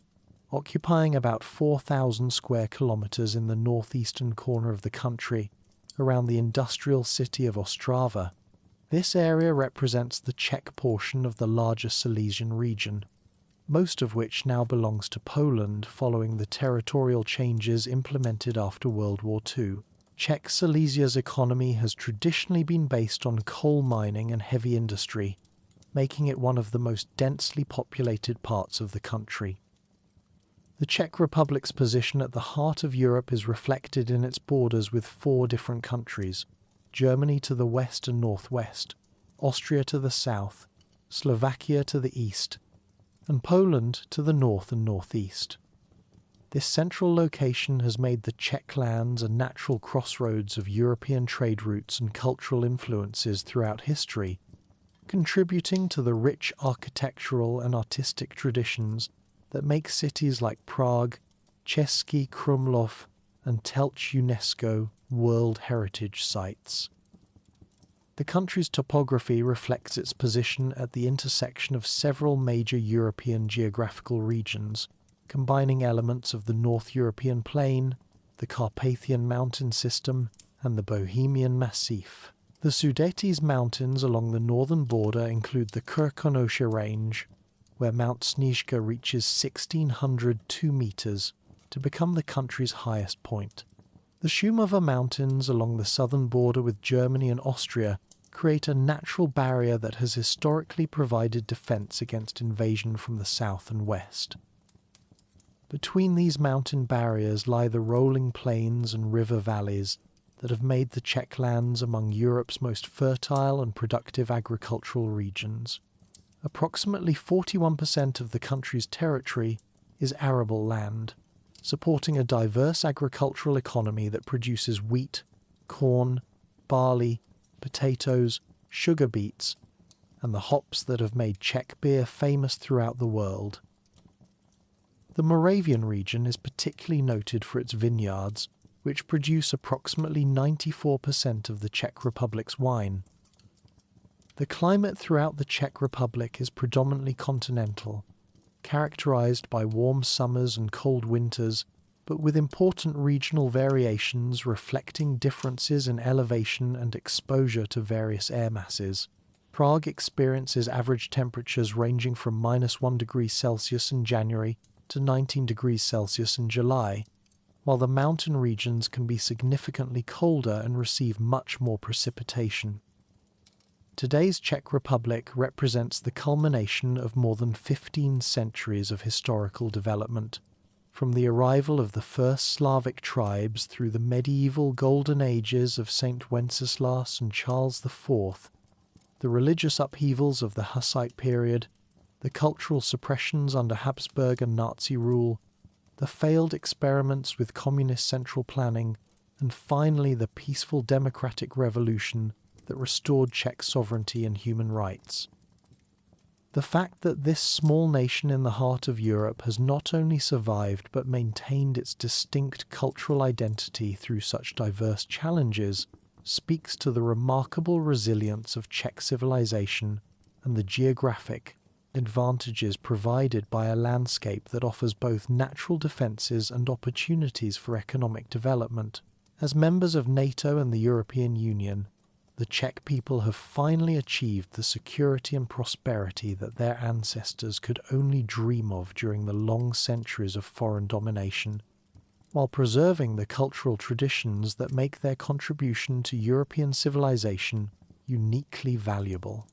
occupying about 4,000 square kilometres in the northeastern corner of the country, around the industrial city of Ostrava. This area represents the Czech portion of the larger Silesian region, most of which now belongs to Poland following the territorial changes implemented after World War II. Czech Silesia's economy has traditionally been based on coal mining and heavy industry, making it one of the most densely populated parts of the country. The Czech Republic's position at the heart of Europe is reflected in its borders with four different countries: Germany to the west and northwest, Austria to the south, Slovakia to the east, and Poland to the north and northeast. This central location has made the Czech lands a natural crossroads of European trade routes and cultural influences throughout history, contributing to the rich architectural and artistic traditions that make cities like Prague, Český Krumlov, and Telč UNESCO World Heritage Sites. The country's topography reflects its position at the intersection of several major European geographical regions, combining elements of the North European plain, the Carpathian mountain system, and the Bohemian Massif. The Sudetes Mountains along the northern border include the Krkonoše Range, where Mount Sněžka reaches 1,602 metres to become the country's highest point. The Šumava Mountains along the southern border with Germany and Austria create a natural barrier that has historically provided defence against invasion from the south and west. Between these mountain barriers lie the rolling plains and river valleys that have made the Czech lands among Europe's most fertile and productive agricultural regions. Approximately 41% of the country's territory is arable land, supporting a diverse agricultural economy that produces wheat, corn, barley, potatoes, sugar beets, and the hops that have made Czech beer famous throughout the world. The Moravian region is particularly noted for its vineyards, which produce approximately 94% of the Czech Republic's wine. The climate throughout the Czech Republic is predominantly continental, characterized by warm summers and cold winters, but with important regional variations reflecting differences in elevation and exposure to various air masses. Prague experiences average temperatures ranging from -1 degree Celsius in January to 19 degrees Celsius in July, while the mountain regions can be significantly colder and receive much more precipitation. Today's Czech Republic represents the culmination of more than 15 centuries of historical development, from the arrival of the first Slavic tribes through the medieval golden ages of Saint Wenceslas and Charles IV, the religious upheavals of the Hussite period, the cultural suppressions under Habsburg and Nazi rule, the failed experiments with communist central planning, and finally the peaceful democratic revolution that restored Czech sovereignty and human rights. The fact that this small nation in the heart of Europe has not only survived but maintained its distinct cultural identity through such diverse challenges speaks to the remarkable resilience of Czech civilization and the geographic advantages provided by a landscape that offers both natural defences and opportunities for economic development. As members of NATO and the European Union, the Czech people have finally achieved the security and prosperity that their ancestors could only dream of during the long centuries of foreign domination, while preserving the cultural traditions that make their contribution to European civilization uniquely valuable.